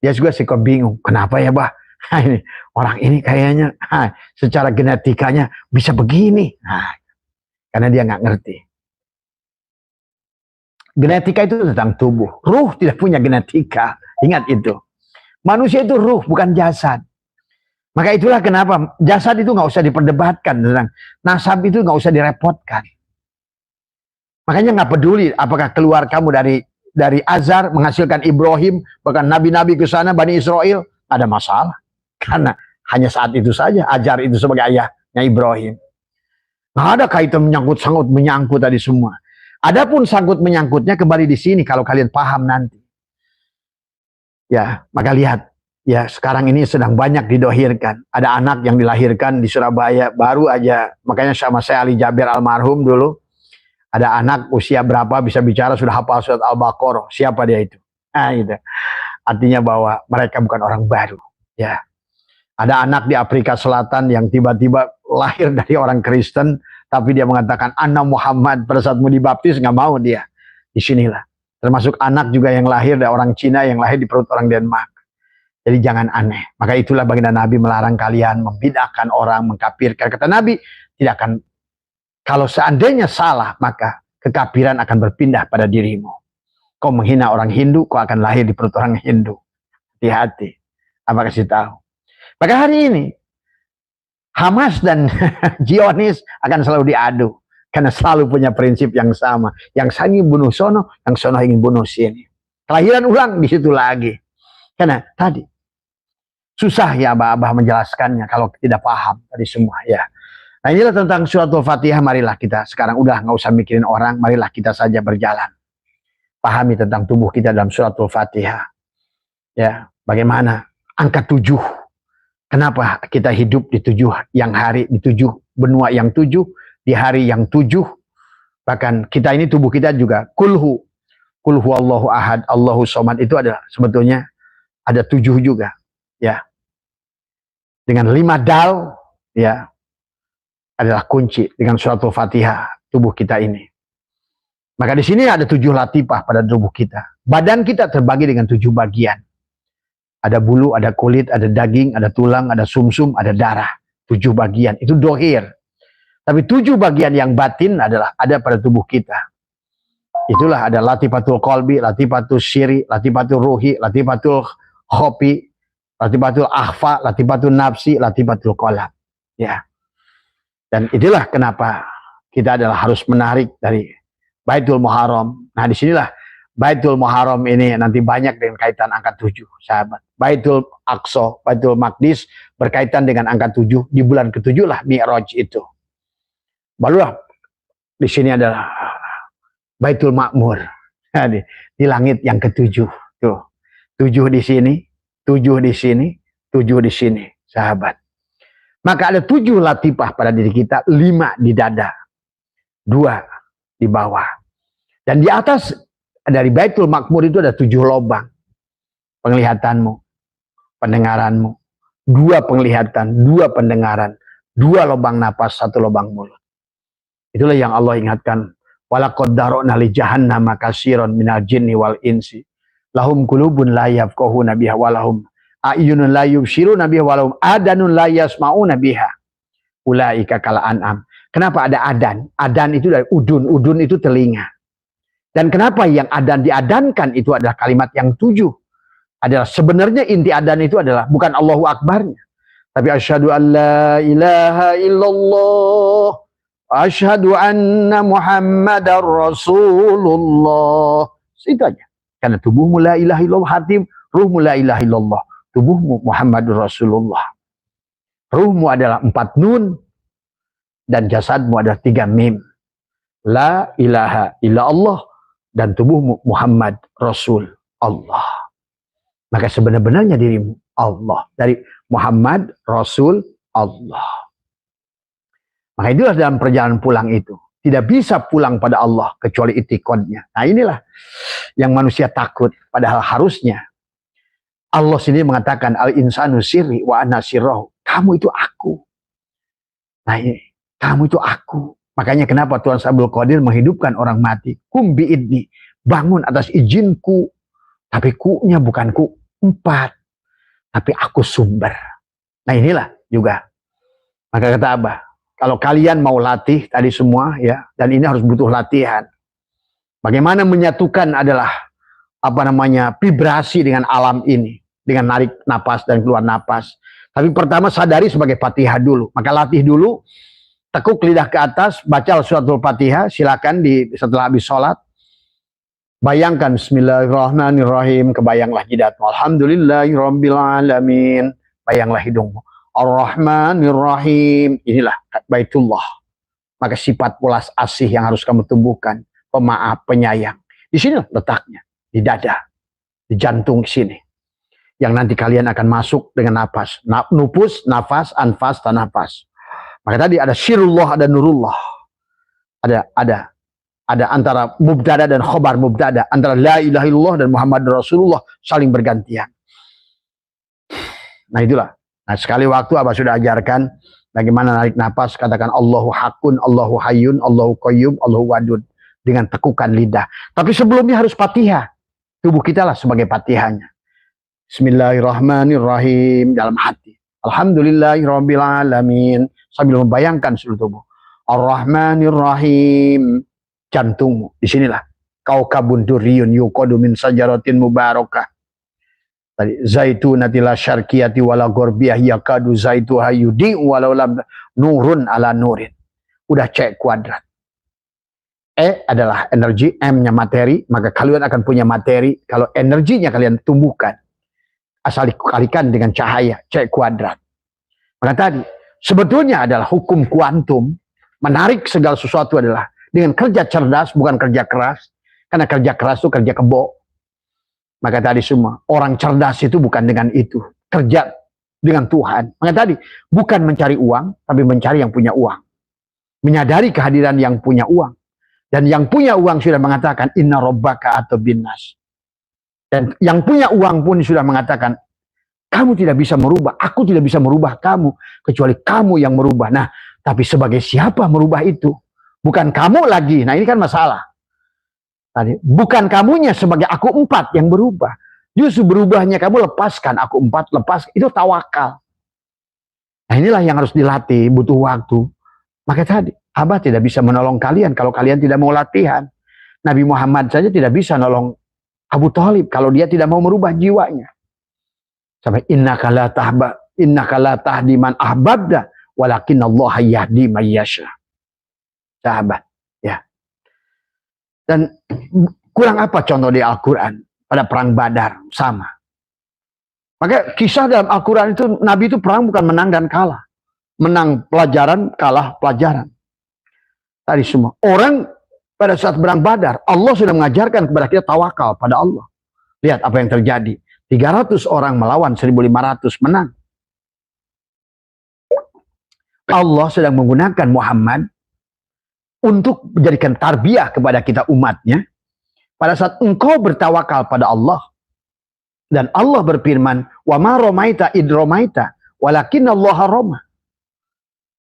Dia juga suka bingung, kenapa ya Bah? Ini orang ini kayaknya secara genetikanya bisa begini. Karena dia nggak ngerti. Genetika itu tentang tubuh. Ruh tidak punya genetika. Ingat itu. Manusia itu ruh, bukan jasad. Maka itulah kenapa jasad itu nggak usah diperdebatkan. Tentang nasab itu nggak usah direpotkan. Makanya nggak peduli apakah keluar kamu dari Azar menghasilkan Ibrahim, bahkan nabi-nabi ke sana, Bani Israel, ada masalah. Karena hanya saat itu saja Azar itu sebagai ayahnya Ibrahim. Nggak ada kaitan menyangkut tadi semua. Adapun sangkut menyangkutnya kembali di sini kalau kalian paham nanti. Ya, maka lihat, ya sekarang ini sedang banyak didohirkan. Ada anak yang dilahirkan di Surabaya baru aja, makanya sama saya Ali Jabir almarhum dulu. Ada anak usia berapa bisa bicara sudah hafal surat Al-Baqarah. Siapa dia itu? Gitu. Artinya bahwa mereka bukan orang baru. Ya. Ada anak di Afrika Selatan yang tiba-tiba lahir dari orang Kristen, tapi dia mengatakan Ana Muhammad. Pada saat mau dibaptis nggak mau dia. Disinilah. Termasuk anak juga yang lahir dari orang Cina yang lahir di perut orang Denmark. Jadi jangan aneh. Maka itulah baginda Nabi melarang kalian membid'ahkan orang, mengkafirkan. Kata Nabi, tidak akan. Kalau seandainya salah, maka kekafiran akan berpindah pada dirimu. Kau menghina orang Hindu, kau akan lahir di perut orang Hindu. Hati-hati. Apa kasih tahu. Maka hari ini, Hamas dan Zionis akan selalu diadu. Karena selalu punya prinsip yang sama. Yang saya ingin bunuh sono, yang sono ingin bunuh sini. Kelahiran ulang di situ lagi. Karena tadi, susah ya Abah menjelaskannya kalau tidak paham tadi semua ya. Nah inilah tentang surat Al-Fatihah. Marilah kita sekarang udah nggak usah mikirin orang, marilah kita saja berjalan. Pahami tentang tubuh kita dalam surat Al-Fatihah. Ya, bagaimana angka 7? Kenapa kita hidup di 7 yang hari, di 7 benua yang 7, di hari yang 7? Bahkan kita ini, tubuh kita juga kulhu Allahu ahad, Allahu somad, itu ada sebetulnya ada 7 juga, ya. Dengan 5 dal, ya, adalah kunci dengan suratul Fatihah tubuh kita ini. Maka di sini ada 7 latifah pada tubuh kita. Badan kita terbagi dengan 7 bagian. Ada bulu, ada kulit, ada daging, ada tulang, ada sumsum, ada darah. 7 bagian, itu dohir. Tapi 7 bagian yang batin adalah ada pada tubuh kita. Itulah ada latifatul qalbi, latifatul syiri, latifatul ruhi, latifatul khopi, latifatul akhfa, latifatul nafsi, latifatul qalam. Ya. Dan itulah kenapa kita adalah harus menarik dari Baitul Muharram. Nah, disinilah Baitul Muharram ini nanti banyak dengan kaitan angka 7, sahabat. Baitul Aqsa, Baitul Maqdis berkaitan dengan angka 7. Di bulan ke-7 lah Mi'raj itu. Barulah di sini adalah Baitul Ma'mur. Nah, di langit yang ke-7. Tuh. 7 di sini, 7 di sini, 7 di sini, sahabat. Maka ada 7 latifah pada diri kita, 5 di dada, 2 di bawah. Dan di atas dari Baitul Ma'mur itu ada 7 lubang. Penglihatanmu, pendengaranmu, 2 penglihatan, 2 pendengaran, 2 lubang napas, 1 lubang mulut. Itulah yang Allah ingatkan. Walaqad dara'na li jahannama katsiran minal jinni wal insi lahum qulubun la yafqahuna biha wa lahum a'yunun la yubsiruna biha wa lahum adanun la yasma'una biha ulaika kal an'am. Kenapa ada adan? Adan itu dari udun, udun itu telinga. Dan kenapa yang adan diadankan itu adalah kalimat yang 7? Adalah sebenarnya inti adan itu adalah bukan Allahu Akbarnya, tapi asyhadu an la ilaha illallah, asyhadu anna Muhammadar Rasulullah. Itu aja. Karena tubuhmu la ilaha illallah, hati ruhmu la ilaha illallah, tubuhmu Muhammadur Rasulullah. Ruhmu adalah 4 nun dan jasadmu adalah 3 mim. La ilaha illallah dan tubuhmu Muhammad Rasul Allah. Maka sebenarnya dirimu Allah, dari Muhammad Rasul Allah. Maka itulah dalam perjalanan pulang itu. Tidak bisa pulang pada Allah kecuali itikadnya. Nah, inilah yang manusia takut. Padahal harusnya Allah sendiri mengatakan al-insanu sirri wa ana sirrahu. Kamu itu aku. Nah, ini kamu itu aku. Makanya kenapa Tuhan Abdul Qadir menghidupkan orang mati. Kum bi'idni, bangun atas izinku. Tapi ku-nya bukan ku 4. Tapi aku sumber. Nah, inilah juga. Maka kata Abah, kalau kalian mau latih tadi semua ya, dan ini harus butuh latihan. Bagaimana menyatukan adalah vibrasi dengan alam ini, dengan narik napas dan keluar napas. Tapi pertama sadari sebagai Fatihah dulu. Maka latih dulu, tekuk lidah ke atas, baca suratul Fatihah, silakan setelah habis sholat. Bayangkan Bismillahirrahmanirrahim, kebayanglah jidatmu. Alhamdulillahirabbil alamin. Bayanglah hidungmu. Ar-Rahmanir-Rahim. Inilah Baitullah. Maka sifat pulas asih yang harus kamu tumbuhkan. Pemaaf, penyayang. Di sini letaknya. Di dada. Di jantung sini. Yang nanti kalian akan masuk dengan nafas. Nupus, nafas, anfas, tanafas. Maka tadi ada sirullah, ada nurullah. Ada antara mubtada dan khobar mubtada. Antara la ilaha illallah dan Muhammad Rasulullah saling bergantian. Nah, itulah. Nah, sekali waktu Abah sudah ajarkan bagaimana narik nafas, katakan Allahu Hakun, Allahu Hayyun, Allahu Qayyum, Allahu Wadud dengan tekukan lidah. Tapi sebelumnya harus Fatihah. Tubuh kita lah sebagai Fatihahnya. Bismillahirrahmanirrahim dalam hati. Alhamdulillahirabbil alamin sambil membayangkan seluruh tubuh. Ar-Rahmanirrahim jantungmu. Di sinilah kaukabun durriyun yuqadu min sajaratin mubarakah. Tadi zaitunatil syarqiyati wala ghorbiyah yakadu zaituha yudi walau lam nurun ala nurin. Udah cek kuadrat. E adalah energi, M-nya materi, maka kalian akan punya materi kalau energinya kalian tumbuhkan. Asal dikalikan dengan cahaya, cek kuadrat. Maka tadi sebetulnya adalah hukum kuantum, menarik segala sesuatu adalah dengan kerja cerdas bukan kerja keras. Karena kerja keras itu kerja kebo. Maka tadi semua, orang cerdas itu bukan dengan itu. Kerja dengan Tuhan. Maka tadi, bukan mencari uang, tapi mencari yang punya uang. Menyadari kehadiran yang punya uang. Dan yang punya uang sudah mengatakan, inna rabbaka atau binnas. Dan yang punya uang pun sudah mengatakan, kamu tidak bisa merubah, aku tidak bisa merubah kamu, kecuali kamu yang merubah. Nah, tapi sebagai siapa merubah itu? Bukan kamu lagi. Nah, ini kan masalah. Tadi, bukan kamunya sebagai aku 4 yang berubah. Justru berubahnya kamu lepaskan aku 4, lepas. Itu tawakal. Nah, inilah yang harus dilatih, butuh waktu. Maka tadi, Abah tidak bisa menolong kalian kalau kalian tidak mau latihan. Nabi Muhammad saja tidak bisa nolong Abu Thalib kalau dia tidak mau merubah jiwanya. Sampai innaka la tahdi man ahbabda walakin Allah yahdi man yasha. Sahabat, ya. Dan kurang apa contoh di Al-Quran pada perang Badar sama. Maka kisah dalam Al-Quran itu Nabi itu perang bukan menang dan kalah. Menang pelajaran, kalah pelajaran. Tadi semua. Orang pada saat perang Badar, Allah sudah mengajarkan kepada kita tawakal pada Allah. Lihat apa yang terjadi. 300 orang melawan 1.500 menang. Allah sedang menggunakan Muhammad untuk menjadikan tarbiyah kepada kita umatnya. Pada saat engkau bertawakal pada Allah. Dan Allah berfirman, wa ma romaita id romaita, walakin Allah roma.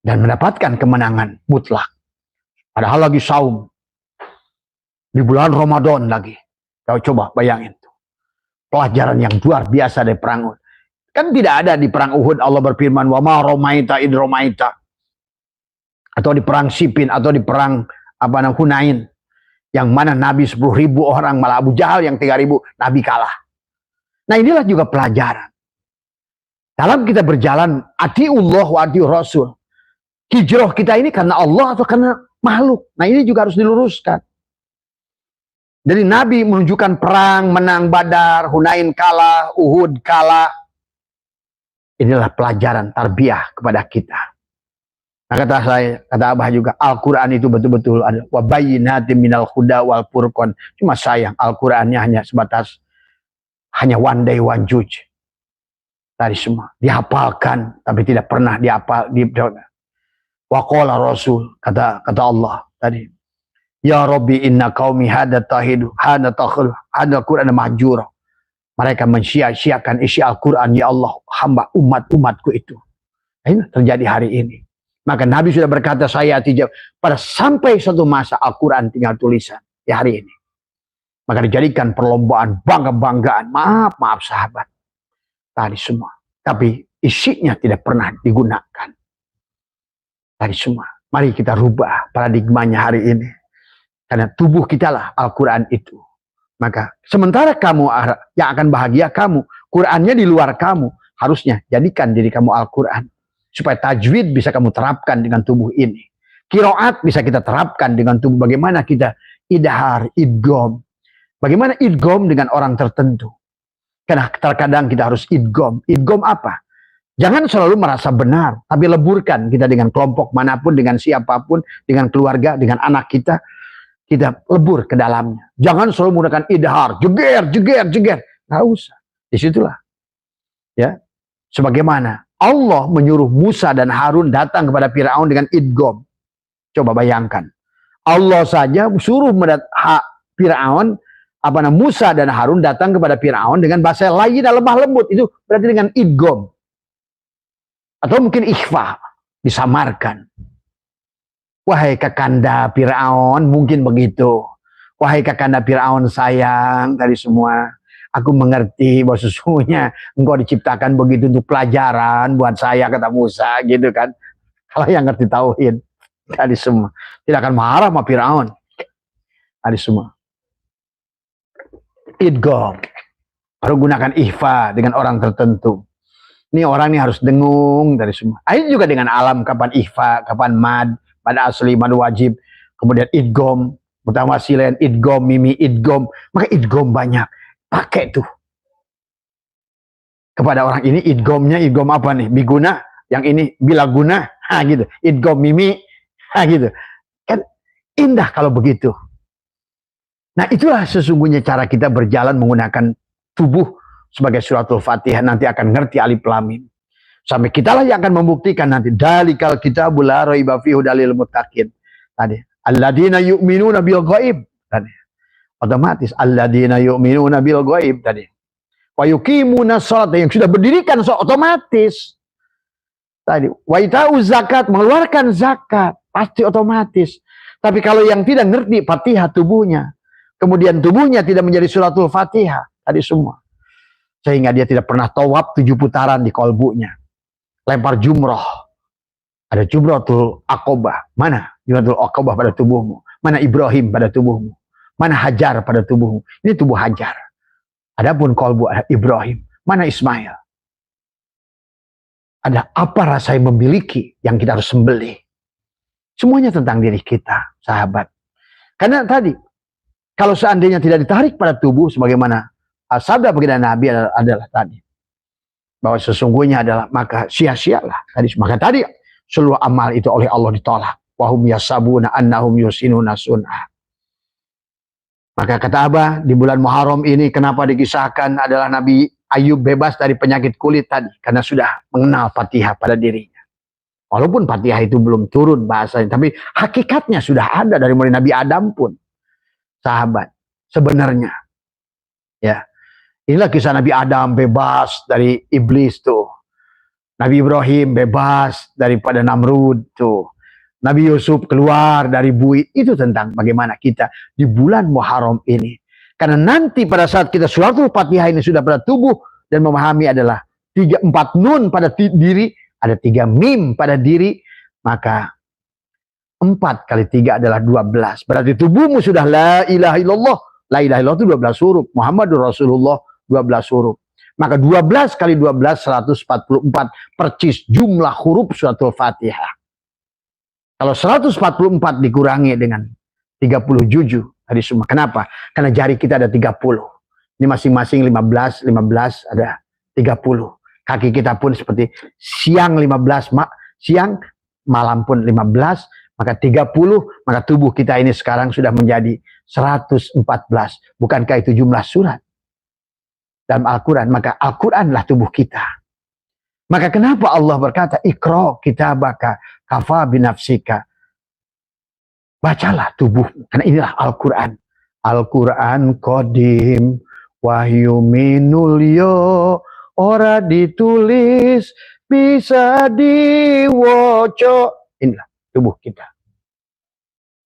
Dan mendapatkan kemenangan mutlak. Padahal lagi saum. Di bulan Ramadan lagi. Kau coba bayangin. Pelajaran yang luar biasa dari perang Uhud. Kan tidak ada di perang Uhud Allah berfirman, wa ma romaita id romaita. Atau di perang Siffin, atau di perang Hunain. Yang mana Nabi 10.000 orang, malah Abu Jahal yang 3.000, Nabi kalah. Nah, inilah juga pelajaran. Dalam kita berjalan, atiullah wa atiur rasul. Hijrah kita ini karena Allah atau karena makhluk. Nah, ini juga harus diluruskan. Jadi Nabi menunjukkan perang, menang Badar, Hunain kalah, Uhud kalah. Inilah pelajaran tarbiyah kepada kita. Nah, kata Abah juga, Al-Quran itu betul-betul ada. Wa bayyinatin minal huda wal furqan. Cuma sayang, Al-Qurannya hanya sebatas, hanya one day one judge. Tadi semua. Dihafalkan, tapi tidak pernah dihafal. Wa qala Rasul, kata Allah tadi. Ya Rabbi inna qaumi hada tahidu, hada Quran mahjur. Mereka mensia-siakan isi Al-Quran, ya Allah, hamba umat-umatku itu. Ini terjadi hari ini. Maka Nabi sudah berkata, saya tidak pada sampai satu masa Al-Quran tinggal tulisan di hari ini. Maka dijadikan perlombaan, bangga-banggaan. Maaf sahabat. Tadi semua. Tapi isinya tidak pernah digunakan. Tadi semua. Mari kita rubah paradigmanya hari ini. Karena tubuh kita lah Al-Quran itu. Maka sementara kamu yang akan bahagia kamu, Qurannya di luar kamu, harusnya jadikan diri kamu Al-Quran. Supaya tajwid bisa kamu terapkan dengan tubuh ini. Qiraat bisa kita terapkan dengan tubuh. Bagaimana kita idhar, idgham. Bagaimana idgham dengan orang tertentu. Karena terkadang kita harus idgham. Idgham apa? Jangan selalu merasa benar. Tapi leburkan kita dengan kelompok manapun, dengan siapapun, dengan keluarga, dengan anak kita. Kita lebur ke dalamnya. Jangan selalu menggunakan idhar. Jeger. Nggak usah. Disitulah. Ya. Sebagaimana Allah menyuruh Musa dan Harun datang kepada Firaun dengan idgham. Coba bayangkan. Allah saja suruh Firaun, Musa dan Harun datang kepada Firaun dengan bahasa lain dan lemah lembut. Itu berarti dengan idgham. Atau mungkin ikhfa, disamarkan. Wahai kakanda Firaun, mungkin begitu. Wahai kakanda Firaun sayang dari semua. Aku mengerti bahwa sesungguhnya engkau diciptakan begitu untuk pelajaran buat saya, kata Musa, gitu kan. Kalau yang ngerti tauhid, tadi semua tidak akan marah sama Firaun. Tadi semua. Idgham. Baru gunakan ikhfa dengan orang tertentu. Ini orang ini harus dengung dari semua. Akhirnya juga dengan alam, kapan ikhfa, kapan mad asli, mad wajib. Kemudian idgham, mutawasilan, idgham, mimi, idgham. Maka idgham banyak. Pakai tuh. Kepada orang ini idghamnya idgham apa nih? Biguna, yang ini bila guna, gitu. Idgham mimi, gitu. Kan indah kalau begitu. Nah, itulah sesungguhnya cara kita berjalan menggunakan tubuh sebagai suratul Fatihah, nanti akan ngerti alif lam mim. Sampai kitalah yang akan membuktikan nanti dalikal kitabul la raiba fihi dalil muttaqin. Tadi alladzina yu'minuna bil ghaib tadi. Otomatis alladzina yu'minuna bil ghaib tadi. Wa yuqimuna shalat, yang sudah berdirikan otomatis. Tadi wa ita'u zakat, mengeluarkan zakat, pasti otomatis. Tapi kalau yang tidak ngerti Fatihah tubuhnya, kemudian tubuhnya tidak menjadi suratul Fatihah, tadi semua, sehingga dia tidak pernah tawaf 7 putaran di kolbunya, lempar jumroh, ada jumrotul Aqobah, mana jumrotul Aqobah pada tubuhmu, mana Ibrahim pada tubuhmu, mana Hajar pada tubuhmu, ini tubuh Hajar. Adapun kolbu ada Ibrahim, mana Ismail. Ada apa rasa yang memiliki yang kita harus sembelih. Semuanya tentang diri kita, sahabat. Karena tadi, kalau seandainya tidak ditarik pada tubuh, sebagaimana sabda baginda Nabi adalah tadi, bahwa sesungguhnya adalah, maka sia-sialah. Maka tadi, seluruh amal itu oleh Allah ditolak. Wahum yasabuna annahum yusinuna sun'ah. Maka kata Abah, di bulan Muharram ini kenapa dikisahkan adalah Nabi Ayub bebas dari penyakit kulit tadi, karena sudah mengenal Fatihah pada dirinya. Walaupun Fatihah itu belum turun bahasanya, tapi hakikatnya sudah ada dari mulai Nabi Adam pun. Sahabat, sebenarnya. Ya, inilah kisah Nabi Adam bebas dari iblis tuh. Nabi Ibrahim bebas daripada Namrud tuh. Nabi Yusuf keluar dari bui. Itu tentang bagaimana kita di bulan Muharram ini. Karena nanti pada saat kita suratul Fatihah ini sudah pada tubuh dan memahami adalah 4 nun pada diri, ada 3 mim pada diri, maka 4 kali 3 adalah 12. Berarti tubuhmu sudah la ilaha illallah. La ilaha illallah itu 12 huruf. Muhammadur Rasulullah 12 huruf. Maka 12 kali 12 144 percis jumlah huruf suratul Fatihah. Kalau 144 dikurangi dengan 37 tadi semua. Kenapa? Karena jari kita ada 30. Ini masing-masing 15 ada 30. Kaki kita pun seperti siang 15, siang malam pun 15, maka 30, maka tubuh kita ini sekarang sudah menjadi 114. Bukankah itu jumlah surat dalam Al-Quran? Maka Al-Quranlah tubuh kita. Maka kenapa Allah berkata, Iqra kitabaka kafa binafsika. Bacalah tubuhmu, karena inilah Al-Quran. Al-Quran qadim wahyu minulyo, ora ditulis bisa diwoco. Inilah tubuh kita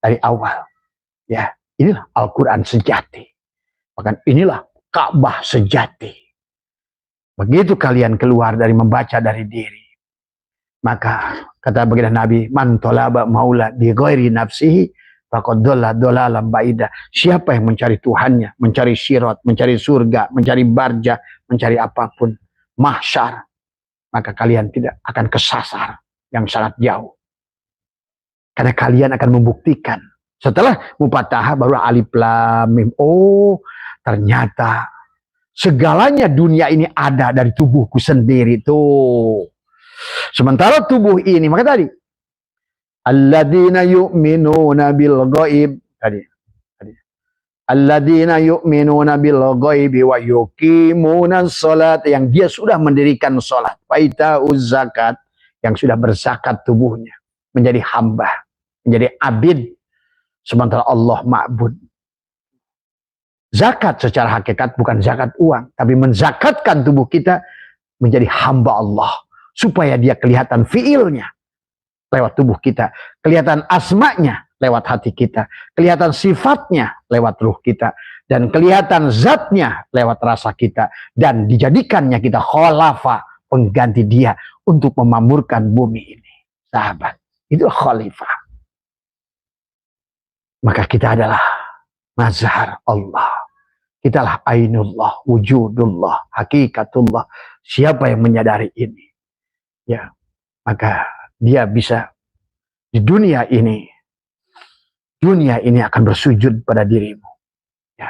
dari awal. Ya, inilah Al-Quran sejati. Bahkan inilah Ka'bah sejati. Begitu kalian keluar dari membaca dari diri, maka kata baginda Nabi, man tolaba maula bi ghairi nafsihi faqad dhalla dhalalan ba'ida. Siapa yang mencari Tuhannya, mencari syirat, mencari surga, mencari barja, mencari apapun, mahsyar, maka kalian tidak akan kesasar yang sangat jauh. Karena kalian akan membuktikan. Setelah mufatahah baru alif lam mim. Oh, ternyata segalanya dunia ini ada dari tubuhku sendiri tuh. Sementara tubuh ini, maka tadi alladzina yu'minuna bil ghaib tadi. Alladzina yu'minuna bil ghaibi wa yuqimuna shalat, yang dia sudah mendirikan salat, wa ita'uz zakat, yang sudah berzakat tubuhnya, menjadi hamba, menjadi abid, sementara Allah ma'bud. Zakat secara hakikat bukan zakat uang, tapi menzakatkan tubuh kita menjadi hamba Allah, supaya dia kelihatan fiilnya lewat tubuh kita, kelihatan asma'nya lewat hati kita, kelihatan sifatnya lewat ruh kita, dan kelihatan zatnya lewat rasa kita, dan dijadikannya kita khalafah, pengganti dia untuk memakmurkan bumi ini. Sahabat, itu khalifah. Maka kita adalah mazhar Allah. Kitalah ainullah, wujudullah, hakikatullah. Siapa yang menyadari ini, ya, maka dia bisa di dunia ini akan bersujud pada dirimu. Ya,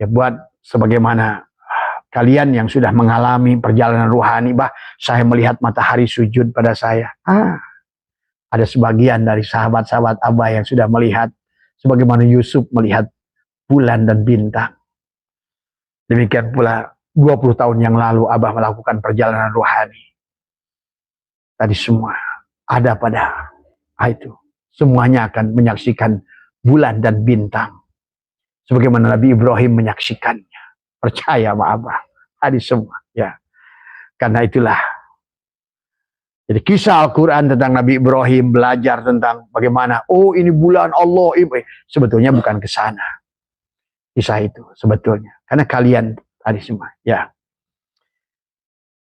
ya, buat sebagaimana kalian yang sudah mengalami perjalanan ruhani, saya melihat matahari sujud pada saya. Ada sebagian dari sahabat-sahabat Abah yang sudah melihat sebagaimana Yusuf melihat bulan dan bintang. Demikian pula 20 tahun yang lalu Abah melakukan perjalanan rohani. Tadi semua ada pada itu. Semuanya akan menyaksikan bulan dan bintang. Sebagaimana Nabi Ibrahim menyaksikannya. Percaya sama Abah. Tadi semua. Ya. Karena itulah. Jadi kisah Al-Quran tentang Nabi Ibrahim, belajar tentang bagaimana, oh ini bulan Allah. Sebetulnya bukan ke sana. Kisah itu sebetulnya. Karena kalian tadi semua. Ya.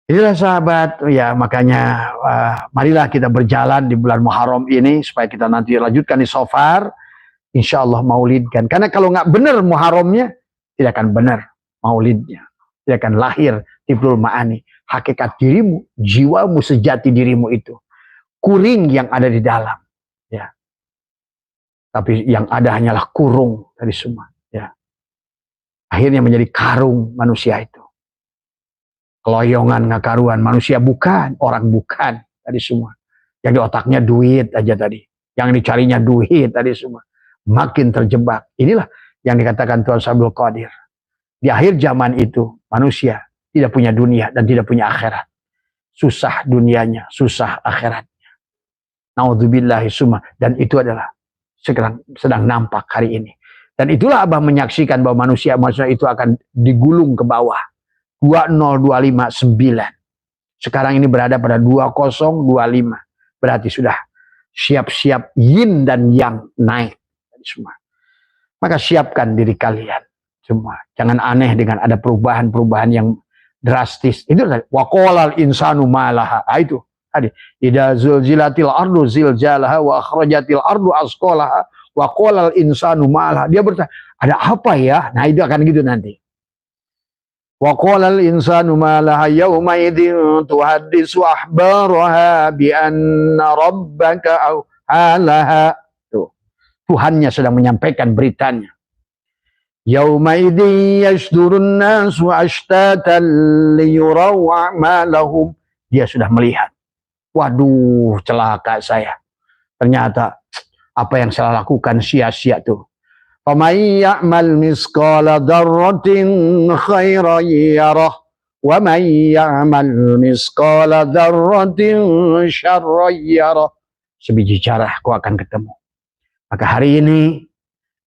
Inilah sahabat, ya makanya marilah kita berjalan di bulan Muharram ini supaya kita nanti lanjutkan di Shofar, insya Allah maulidkan. Karena kalau nggak benar Muharramnya, tidak akan benar maulidnya, tidak akan lahir Tibrul Ma'ani, hakikat dirimu, jiwamu, sejati dirimu itu, kuring yang ada di dalam, ya. Tapi yang ada hanyalah kurung dari semua, ya. Akhirnya menjadi karung manusia itu. Keloyongan, ngakaruan, manusia bukan, orang bukan, tadi semua. Yang di otaknya duit aja tadi. Yang dicarinya duit tadi semua. Makin terjebak. Inilah yang dikatakan Tuhan Abdul Qadir. Di akhir zaman itu, manusia tidak punya dunia dan tidak punya akhirat. Susah dunianya, susah akhiratnya. Naudzubillahi summa. Dan itu adalah sedang nampak hari ini. Dan itulah Abah menyaksikan bahwa manusia itu akan digulung ke bawah. 20259. Sekarang ini berada pada 2025. Berarti sudah siap-siap yin dan yang naik semua. Maka siapkan diri kalian semua. Jangan aneh dengan ada perubahan-perubahan yang drastis. Itu tadi waqalal insanu malaha. Itu tadi idza zulzilatil ardu zilzalaha wa akhrajatil ardu asqalaha wa qalal insanu malaha. Dia bertanya, ada apa ya? Nah, itu akan gitu nanti. Wa qalal insanu ma laha yawma idzin tuhaddisu ahbaraha bi anna rabbaka awhalaha. Tuh. Tuhannya sedang menyampaikan beritanya. Yawma idzin yasdurun nasu ashtatan liyuraw a'malahum. Dia sudah melihat. Waduh, celaka saya. Ternyata apa yang saya lakukan sia-sia tuh. وَمَنْ يَعْمَلْ مِثْقَالَ ذَرَّةٍ خَيْرًا يَرَهُ وَمَنْ يَعْمَلْ مِثْقَالَ ذَرَّةٍ شَرًّا يَرَهُ. Sebiji jarah kau akan ketemu. Maka hari ini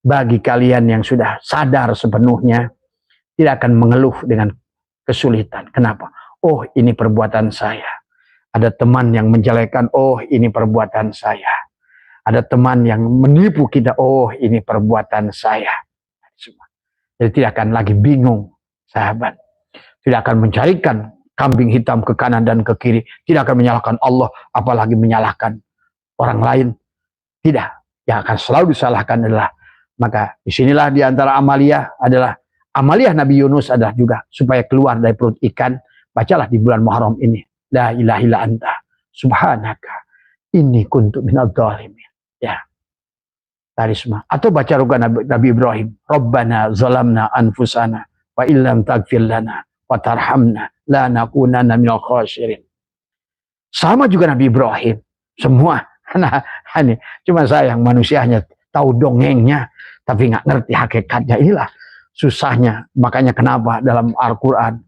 bagi kalian yang sudah sadar sepenuhnya, tidak akan mengeluh dengan kesulitan. Kenapa? Oh, ini perbuatan saya. Ada teman yang menjelekkan, oh ini perbuatan saya. Ada teman yang menipu kita, oh ini perbuatan saya. Jadi tidak akan lagi bingung, sahabat. Tidak akan mencarikan kambing hitam ke kanan dan ke kiri. Tidak akan menyalahkan Allah, apalagi menyalahkan orang lain. Tidak. Yang akan selalu disalahkan adalah, maka disinilah diantara amaliyah adalah, amaliyah Nabi Yunus adalah juga supaya keluar dari perut ikan. Bacalah di bulan Muharram ini. La ilaha illa anta subhanaka inni kuntu minadh dhalimin. Ya, tadi semua. Atau baca ruga Nabi Ibrahim. Rabbana zalamna anfusana wa illam taghfir lana wa tarhamna la nakunanna minal khasirin. Sama juga Nabi Ibrahim. Semua. Nah, ini cuma saya yang manusianya tahu dongengnya tapi nggak ngerti hakikatnya. Inilah susahnya. Makanya kenapa dalam Al-Quran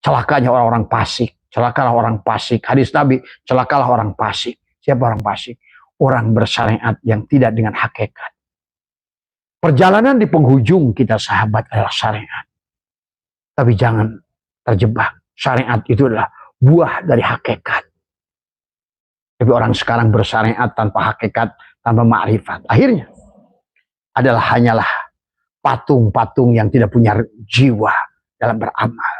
celakanya orang-orang fasik. Celakalah orang fasik. Hadis Nabi, celakalah orang fasik. Siapa orang fasik? Orang bersyariat yang tidak dengan hakikat. Perjalanan di penghujung kita sahabat adalah syariat. Tapi jangan terjebak. Syariat itu adalah buah dari hakikat. Tapi orang sekarang bersyariat tanpa hakikat, tanpa ma'rifat. Akhirnya adalah hanyalah patung-patung yang tidak punya jiwa dalam beramal.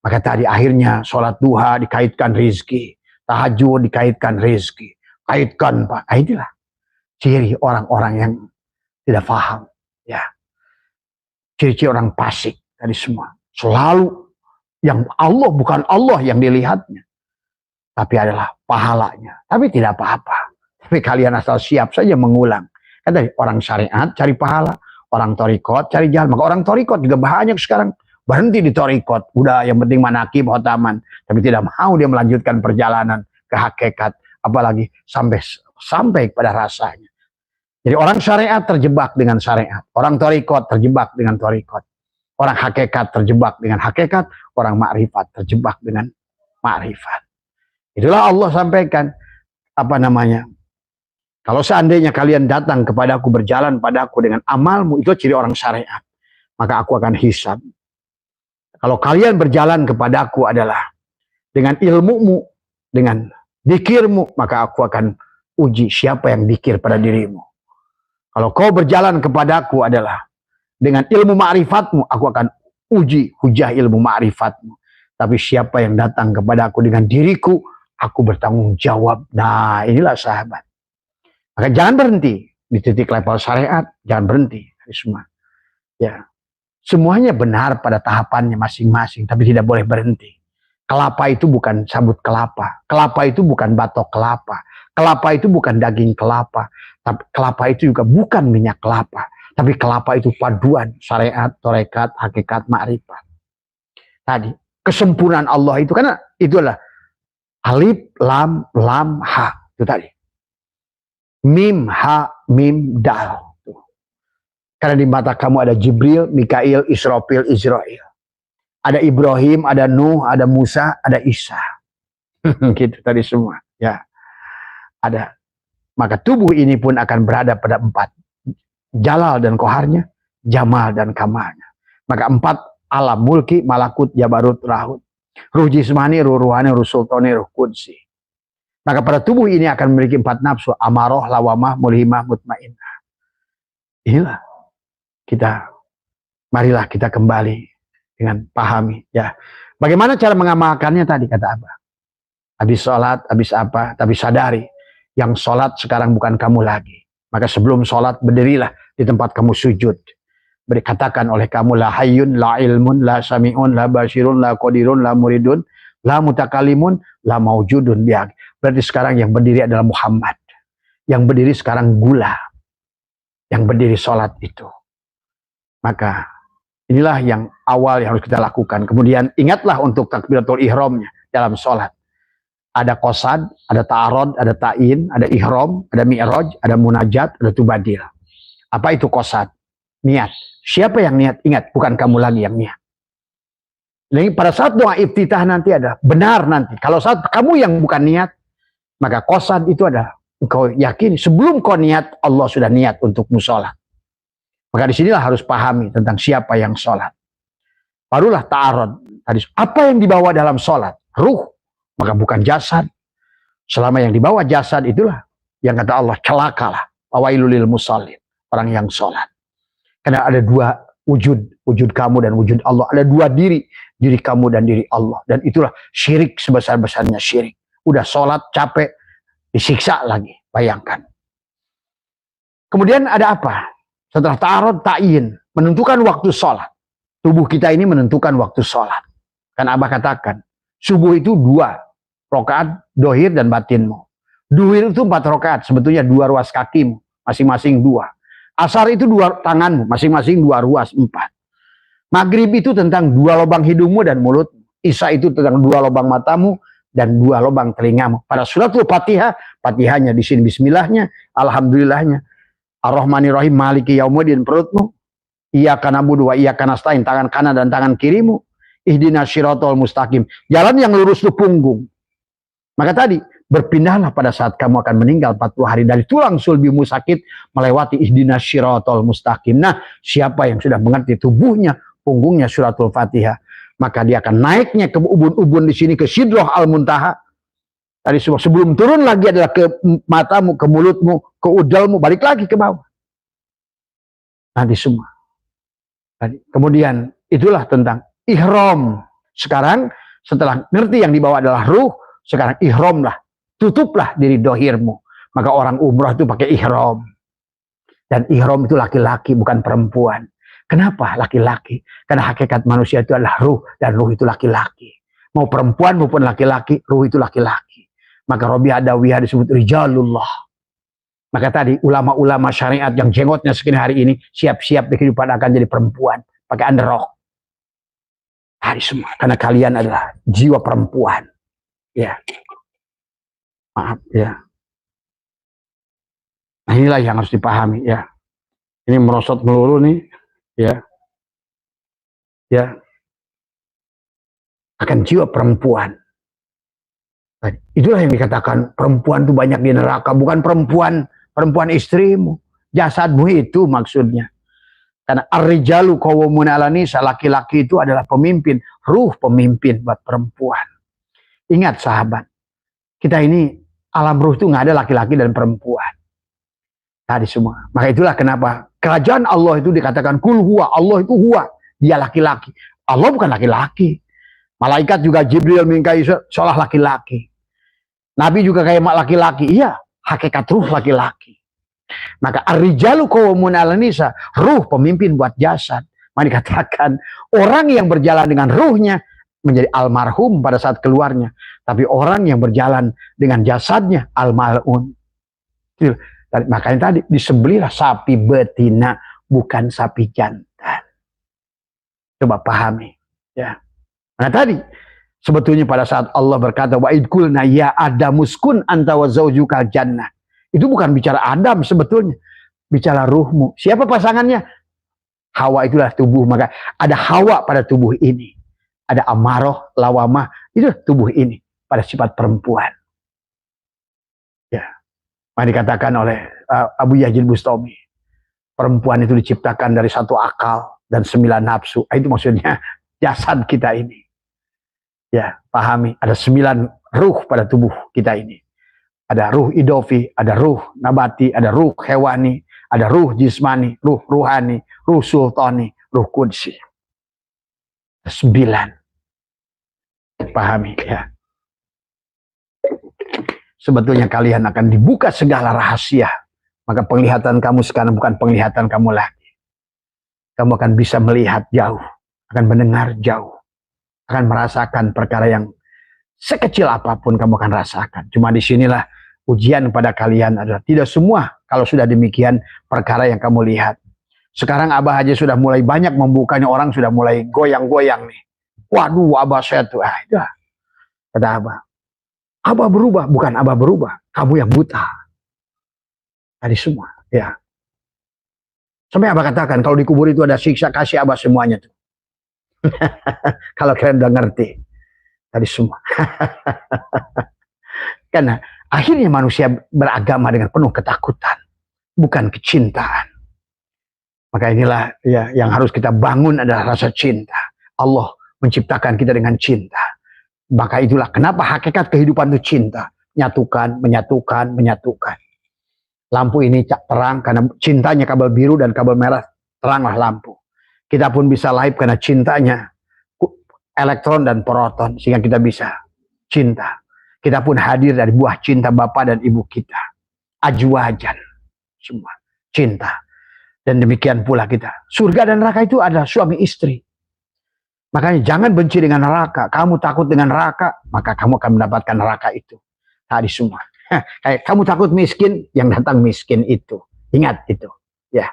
Maka tadi akhirnya sholat duha dikaitkan rizki. Tahajud dikaitkan rizki. Kaitkan Pak, inilah ciri orang-orang yang tidak paham, ya. Ciri-ciri orang fasik tadi semua. Selalu yang Allah bukan Allah yang dilihatnya, tapi adalah pahalanya. Tapi tidak apa-apa. Tapi kalian asal siap saja mengulang. Kan tadi orang syariat cari pahala, orang torikot cari jalan. Maka orang torikot juga banyak sekarang berhenti di torikot. Udah yang penting manakib khotaman, tapi tidak mau dia melanjutkan perjalanan ke hakikat. Apalagi sampai pada rasanya. Jadi orang syariat terjebak dengan syariat. Orang torikot terjebak dengan torikot. Orang hakikat terjebak dengan hakikat, orang makrifat terjebak dengan makrifat. Itulah Allah sampaikan, apa namanya? Kalau seandainya kalian datang kepadaku, berjalan padaku dengan amalmu, itu ciri orang syariat, maka aku akan hisab. Kalau kalian berjalan kepadaku adalah dengan ilmumu, dengan dikirmu, maka aku akan uji siapa yang dikir pada dirimu. Kalau kau berjalan kepadaku adalah dengan ilmu ma'rifatmu, aku akan uji hujah ilmu ma'rifatmu. Tapi siapa yang datang kepadaku dengan diriku, aku bertanggung jawab. Nah, inilah sahabat. Maka jangan berhenti di titik level syariat, jangan berhenti. Semua, ya, semuanya benar pada tahapannya masing-masing, tapi tidak boleh berhenti. Kelapa itu bukan sabut kelapa, kelapa itu bukan batok kelapa, kelapa itu bukan daging kelapa, tapi kelapa itu juga bukan minyak kelapa, tapi kelapa itu paduan syariat, tarekat, hakikat, ma'rifat. Tadi kesempurnaan Allah itu, karena itu adalah alif, lam, lam, ha, itu tadi. Mim, ha, mim, dal. Karena di mata kamu ada Jibril, Mikail, Israfil, Israel. Ada Ibrahim, ada Nuh, ada Musa, ada Isa. Gitu tadi semua. Ya, ada. Maka tubuh ini pun akan berada pada 4. Jalal dan koharnya, Jamal dan kamalnya. Maka 4 alam, mulki, malakut, jabarut, rahut. Ruh jismani, ruh ruhani, ruh sultani, ruh kudsi. Maka pada tubuh ini akan memiliki 4 nafsu, amaroh, lawamah, mulhimah, mutmainnah. Inilah kita, marilah kita kembali dengan pahami, ya. Bagaimana cara mengamalkannya tadi kata Abah. Habis sholat, habis apa, tapi sadari yang sholat sekarang bukan kamu lagi. Maka sebelum sholat berdirilah di tempat kamu sujud. Berkatakan oleh kamu, la hayyun, la ilmun, la sami'un, la basirun, la qadirun, la muridun, la mutakalimun, la maujudun. Berarti sekarang yang berdiri adalah Muhammad. Yang berdiri sekarang gula. Yang berdiri sholat itu. Maka inilah yang awal yang harus kita lakukan. Kemudian ingatlah untuk takbiratul ihramnya dalam sholat. Ada qasad, ada ta'arud, ada ta'in, ada ihram, ada mi'raj, ada munajat, ada tubadil. Apa itu qasad? Niat. Siapa yang niat? Ingat, bukan kamu lagi yang niat. Jadi pada saat doa iftitah nanti ada benar nanti. Kalau saat kamu yang bukan niat, maka qasad itu ada. Engkau yakin sebelum kau niat, Allah sudah niat untukmu sholat. Maka disinilah harus pahami tentang siapa yang sholat. Barulah ta'arud. Apa yang dibawa dalam sholat? Ruh. Maka bukan jasad. Selama yang dibawa jasad itulah yang kata Allah, celakalah. Wawailul lil musallin. Orang yang sholat. Karena ada 2 wujud. Wujud kamu dan wujud Allah. Ada 2 diri. Diri kamu dan diri Allah. Dan itulah syirik sebesar-besarnya syirik. Udah sholat capek. Disiksa lagi. Bayangkan. Kemudian ada apa? Setelah ta'arud, ta'in. Menentukan waktu sholat. Tubuh kita ini menentukan waktu sholat. Kan Abah katakan. Subuh itu 2 rakaat, dohir dan batinmu. Dohir itu 4 rakaat. Sebetulnya 2 ruas kakimu. Masing-masing 2. Asar itu 2 tanganmu. Masing-masing 2 ruas 4. Maghrib itu tentang 2 lubang hidungmu dan mulutmu. Isya itu tentang 2 lubang matamu dan 2 lubang telingamu. Pada suratul Fatihah, Fatihahnya di sini bismillahnya, alhamdulillahnya. Ar-Rahmanir-Rahim, Maliki Yaumuddin, perutmu. Iyyaka na'budu wa iyyaka nasta'in, tangan kanan dan tangan kirimu. Ihdinas syiratal mustaqim, jalan yang lurus itu punggung. Maka tadi, berpindahlah pada saat kamu akan meninggal 40 hari dari tulang sulbimu sakit melewati ihdinas syiratal mustaqim. Nah, siapa yang sudah mengerti tubuhnya, punggungnya suratul Fatihah, maka dia akan naiknya ke ubun-ubun di sini ke Sidrah al-Muntaha. Tadi sebelum turun lagi adalah ke matamu, ke mulutmu, ke udalmu, balik lagi ke bawah. Nanti semua. Kemudian itulah tentang ihram. Sekarang setelah ngerti yang dibawa adalah ruh, sekarang ihramlah. Tutuplah diri dohirmu. Maka orang umrah itu pakai ihram. Dan ihram itu laki-laki bukan perempuan. Kenapa laki-laki? Karena hakikat manusia itu adalah ruh. Dan ruh itu laki-laki. Mau perempuan maupun laki-laki, ruh itu laki-laki. Maka Robi Adawiyah disebut Rijalullah. Maka tadi ulama-ulama syariat yang jenggotnya segini hari ini siap-siap di kehidupan akan jadi perempuan. Pakai underrok. Hari semua. Karena kalian adalah jiwa perempuan. Ya. Maaf ya. Nah inilah yang harus dipahami ya. Ini merosot melulu nih. Ya. ya, akan jiwa perempuan. Itulah yang dikatakan perempuan itu banyak di neraka, bukan perempuan istrimu, jasadmu itu maksudnya. Karena ar-rijalu qawwamun 'alan nisa, laki-laki itu adalah pemimpin, ruh pemimpin buat perempuan. Ingat sahabat, kita ini alam ruh itu nggak ada laki-laki dan perempuan. Tadi semua. Maka itulah kenapa kerajaan Allah itu dikatakan kul huwa, Allah itu huwa, dia laki-laki. Allah bukan laki-laki. Malaikat juga Jibril, Mikail seolah laki-laki. Nabi juga kayak laki-laki. Iya, hakikat ruh laki-laki. Maka ar-rijalu qawwamun 'alan nisa, ruh pemimpin buat jasad. Maka dikatakan orang yang berjalan dengan ruhnya menjadi almarhum pada saat keluarnya, tapi orang yang berjalan dengan jasadnya almalun. Makanya tadi disembelihlah sapi betina, bukan sapi jantan. Coba pahami, ya. Nah tadi sebetulnya pada saat Allah berkata wa id qulna ya Adam uskun anta wa zawjuka jannah, itu bukan bicara Adam sebetulnya, bicara ruhmu. Siapa pasangannya? Hawa, itulah tubuh. Maka ada Hawa pada tubuh ini, ada Amaroh, Lawamah, itu tubuh ini pada sifat perempuan. Ya, maka dikatakan oleh Abu Yazid Bustami, perempuan itu diciptakan dari satu akal dan 9 nafsu. Itu maksudnya jasad kita ini. Ya, pahami, ada 9 ruh pada tubuh kita ini. Ada ruh idofi, ada ruh nabati, ada ruh hewani, ada ruh jismani, ruh ruhani, ruh sultani, ruh kudsi. 9. Pahami ya. Sebetulnya kalian akan dibuka segala rahasia. Maka penglihatan kamu sekarang bukan penglihatan kamu lagi. Kamu akan bisa melihat jauh, akan mendengar jauh, akan merasakan perkara yang sekecil apapun kamu akan rasakan. Cuma disinilah ujian pada kalian adalah tidak semua kalau sudah demikian perkara yang kamu lihat. Sekarang Abah aja sudah mulai banyak membukanya, orang sudah mulai goyang-goyang nih. Waduh, Abah saya tuh, ya. Kata Abah, Abah berubah, bukan Abah berubah, kamu yang buta. Tadi semua, ya. Sampai Abah katakan kalau dikubur itu ada siksa, kasih Abah semuanya tuh. Kalau kalian udah ngerti tadi semua. Karena akhirnya manusia beragama dengan penuh ketakutan, bukan kecintaan. Maka inilah ya yang harus kita bangun adalah rasa cinta. Allah menciptakan kita dengan cinta. Maka itulah kenapa hakikat kehidupan itu cinta. Menyatukan, menyatukan, menyatukan. Lampu ini terang karena cintanya kabel biru dan kabel merah, teranglah lampu. Kita pun bisa live karena cintanya elektron dan proton, sehingga kita bisa cinta. Kita pun hadir dari buah cinta Bapa dan Ibu kita. Ajwajan, semua cinta. Dan demikian pula kita. Surga dan neraka itu adalah suami istri. Makanya jangan benci dengan neraka. Kamu takut dengan neraka, maka kamu akan mendapatkan neraka itu. Tadi semua. Kayak kamu takut miskin, yang datang miskin itu. Ingat itu, ya.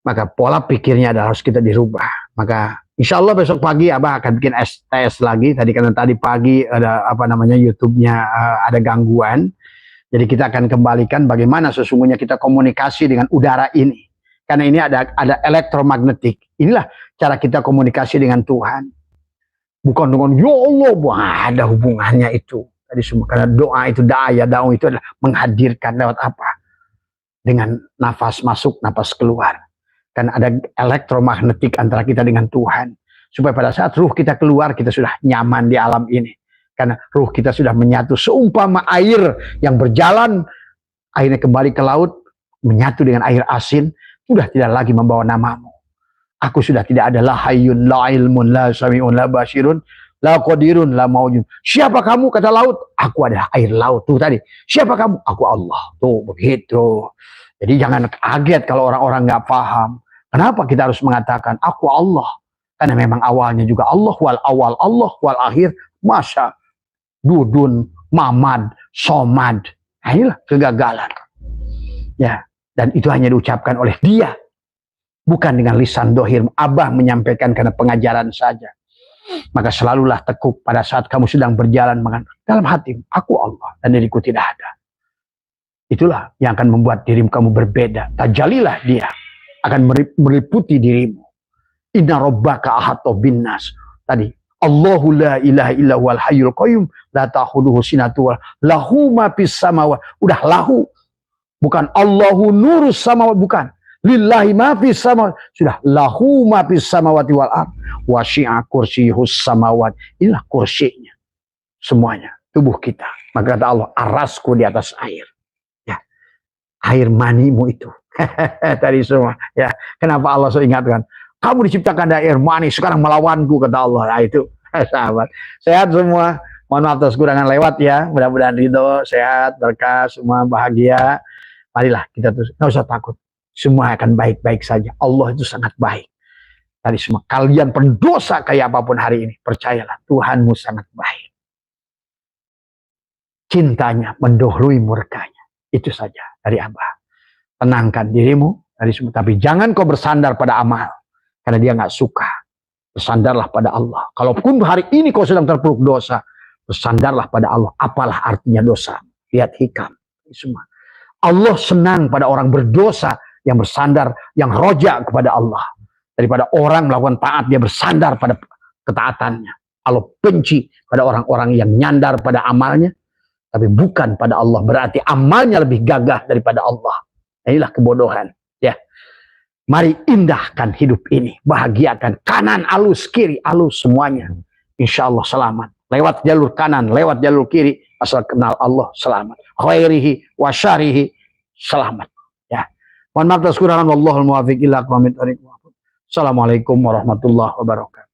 Maka pola pikirnya adalah harus kita dirubah. Maka insya Allah besok pagi Abah akan bikin STS lagi. Karena tadi pagi ada YouTube-nya ada gangguan. Jadi kita akan kembalikan bagaimana sesungguhnya kita komunikasi dengan udara ini. Karena ini ada elektromagnetik. Inilah cara kita komunikasi dengan Tuhan. Bukan dengan ya Allah, ada hubungannya itu. Tadi semua karena doa itu daun itu adalah menghadirkan lewat apa? Dengan nafas masuk, nafas keluar. Karena ada elektromagnetik antara kita dengan Tuhan. Supaya pada saat ruh kita keluar, kita sudah nyaman di alam ini. Karena ruh kita sudah menyatu. Seumpama air yang berjalan, akhirnya kembali ke laut, menyatu dengan air asin, sudah tidak lagi membawa namamu. Aku sudah tidak ada la hayyun, la ilmun, la sami'un, la basirun, la qadirun, la maujun. Siapa kamu? Kata laut. Aku adalah air laut. Tuh tadi. Siapa kamu? Aku Allah. Tuh begitu. Jadi jangan kaget kalau orang-orang nggak paham. Kenapa kita harus mengatakan aku Allah? Karena memang awalnya juga Allah wal awal, Allah wal akhir, masa dudun, mamad, somad. Nah, inilah kegagalan. Ya, dan itu hanya diucapkan oleh Dia. Bukan dengan lisan dohir. Abah menyampaikan karena pengajaran saja. Maka selalulah tekuk pada saat kamu sedang berjalan dalam hati, aku Allah dan diriku tidak ada. Itulah yang akan membuat dirimu kamu berbeda. Tajalilah Dia akan meliputi dirimu. Inna rabbaka ahata binnas. Tadi Allahu la ilaha illa huwal hayyul qayyum la ta'khudhuhu sinatun lahu ma fis samawati. Udah lahu. Bukan Allahu nurus samawati, bukan. Lillahi ma fis samawati. Sudah lahu ma fis samawati wal ard. Wasi'a kursiyuhus samawati. Inilah kursinya. Semuanya tubuh kita. Maka kata Allah, arasku di atas air. Ya. Air manimu itu. Tadi semua. Ya. Kenapa Allah so ingatkan? Kamu diciptakan dari air mani, sekarang melawanku, kata Allah. Nah itu, sahabat. Sehat semua. Mohon maaf atas kurangan lewat ya. Mudah-mudahan ridho, sehat, berkah, semua bahagia. Marilah kita terus, nggak usah takut. Semua akan baik-baik saja. Allah itu sangat baik. Tadi semua, kalian pendosa kayak apapun hari ini, percayalah, Tuhanmu sangat baik. Cintanya mendahului murkanya. Itu saja dari Abah. Tenangkan dirimu dari semua. Tapi jangan kau bersandar pada amal. Karena dia nggak suka. Bersandarlah pada Allah. Kalaupun hari ini kau sedang terpuruk dosa, bersandarlah pada Allah. Apalah artinya dosa? Lihat hikam. Semua. Allah senang pada orang berdosa yang bersandar, yang roja kepada Allah. Daripada orang melakukan taat, dia bersandar pada ketaatannya. Allah benci pada orang-orang yang nyandar pada amalnya, tapi bukan pada Allah. Berarti amalnya lebih gagah daripada Allah. Inilah kebodohan. Ya. Mari indahkan hidup ini. Bahagiakan kanan alus, kiri alus, semuanya. Insya Allah selamat. Lewat jalur kanan, lewat jalur kiri. Asal kenal Allah, selamat. Khairihi wa syarihi, selamat. Ya. Mohon maaf atas kekurangan. Wallahul muwaffiq ila aqwamit thoriq. Assalamualaikum warahmatullahi wabarakatuh.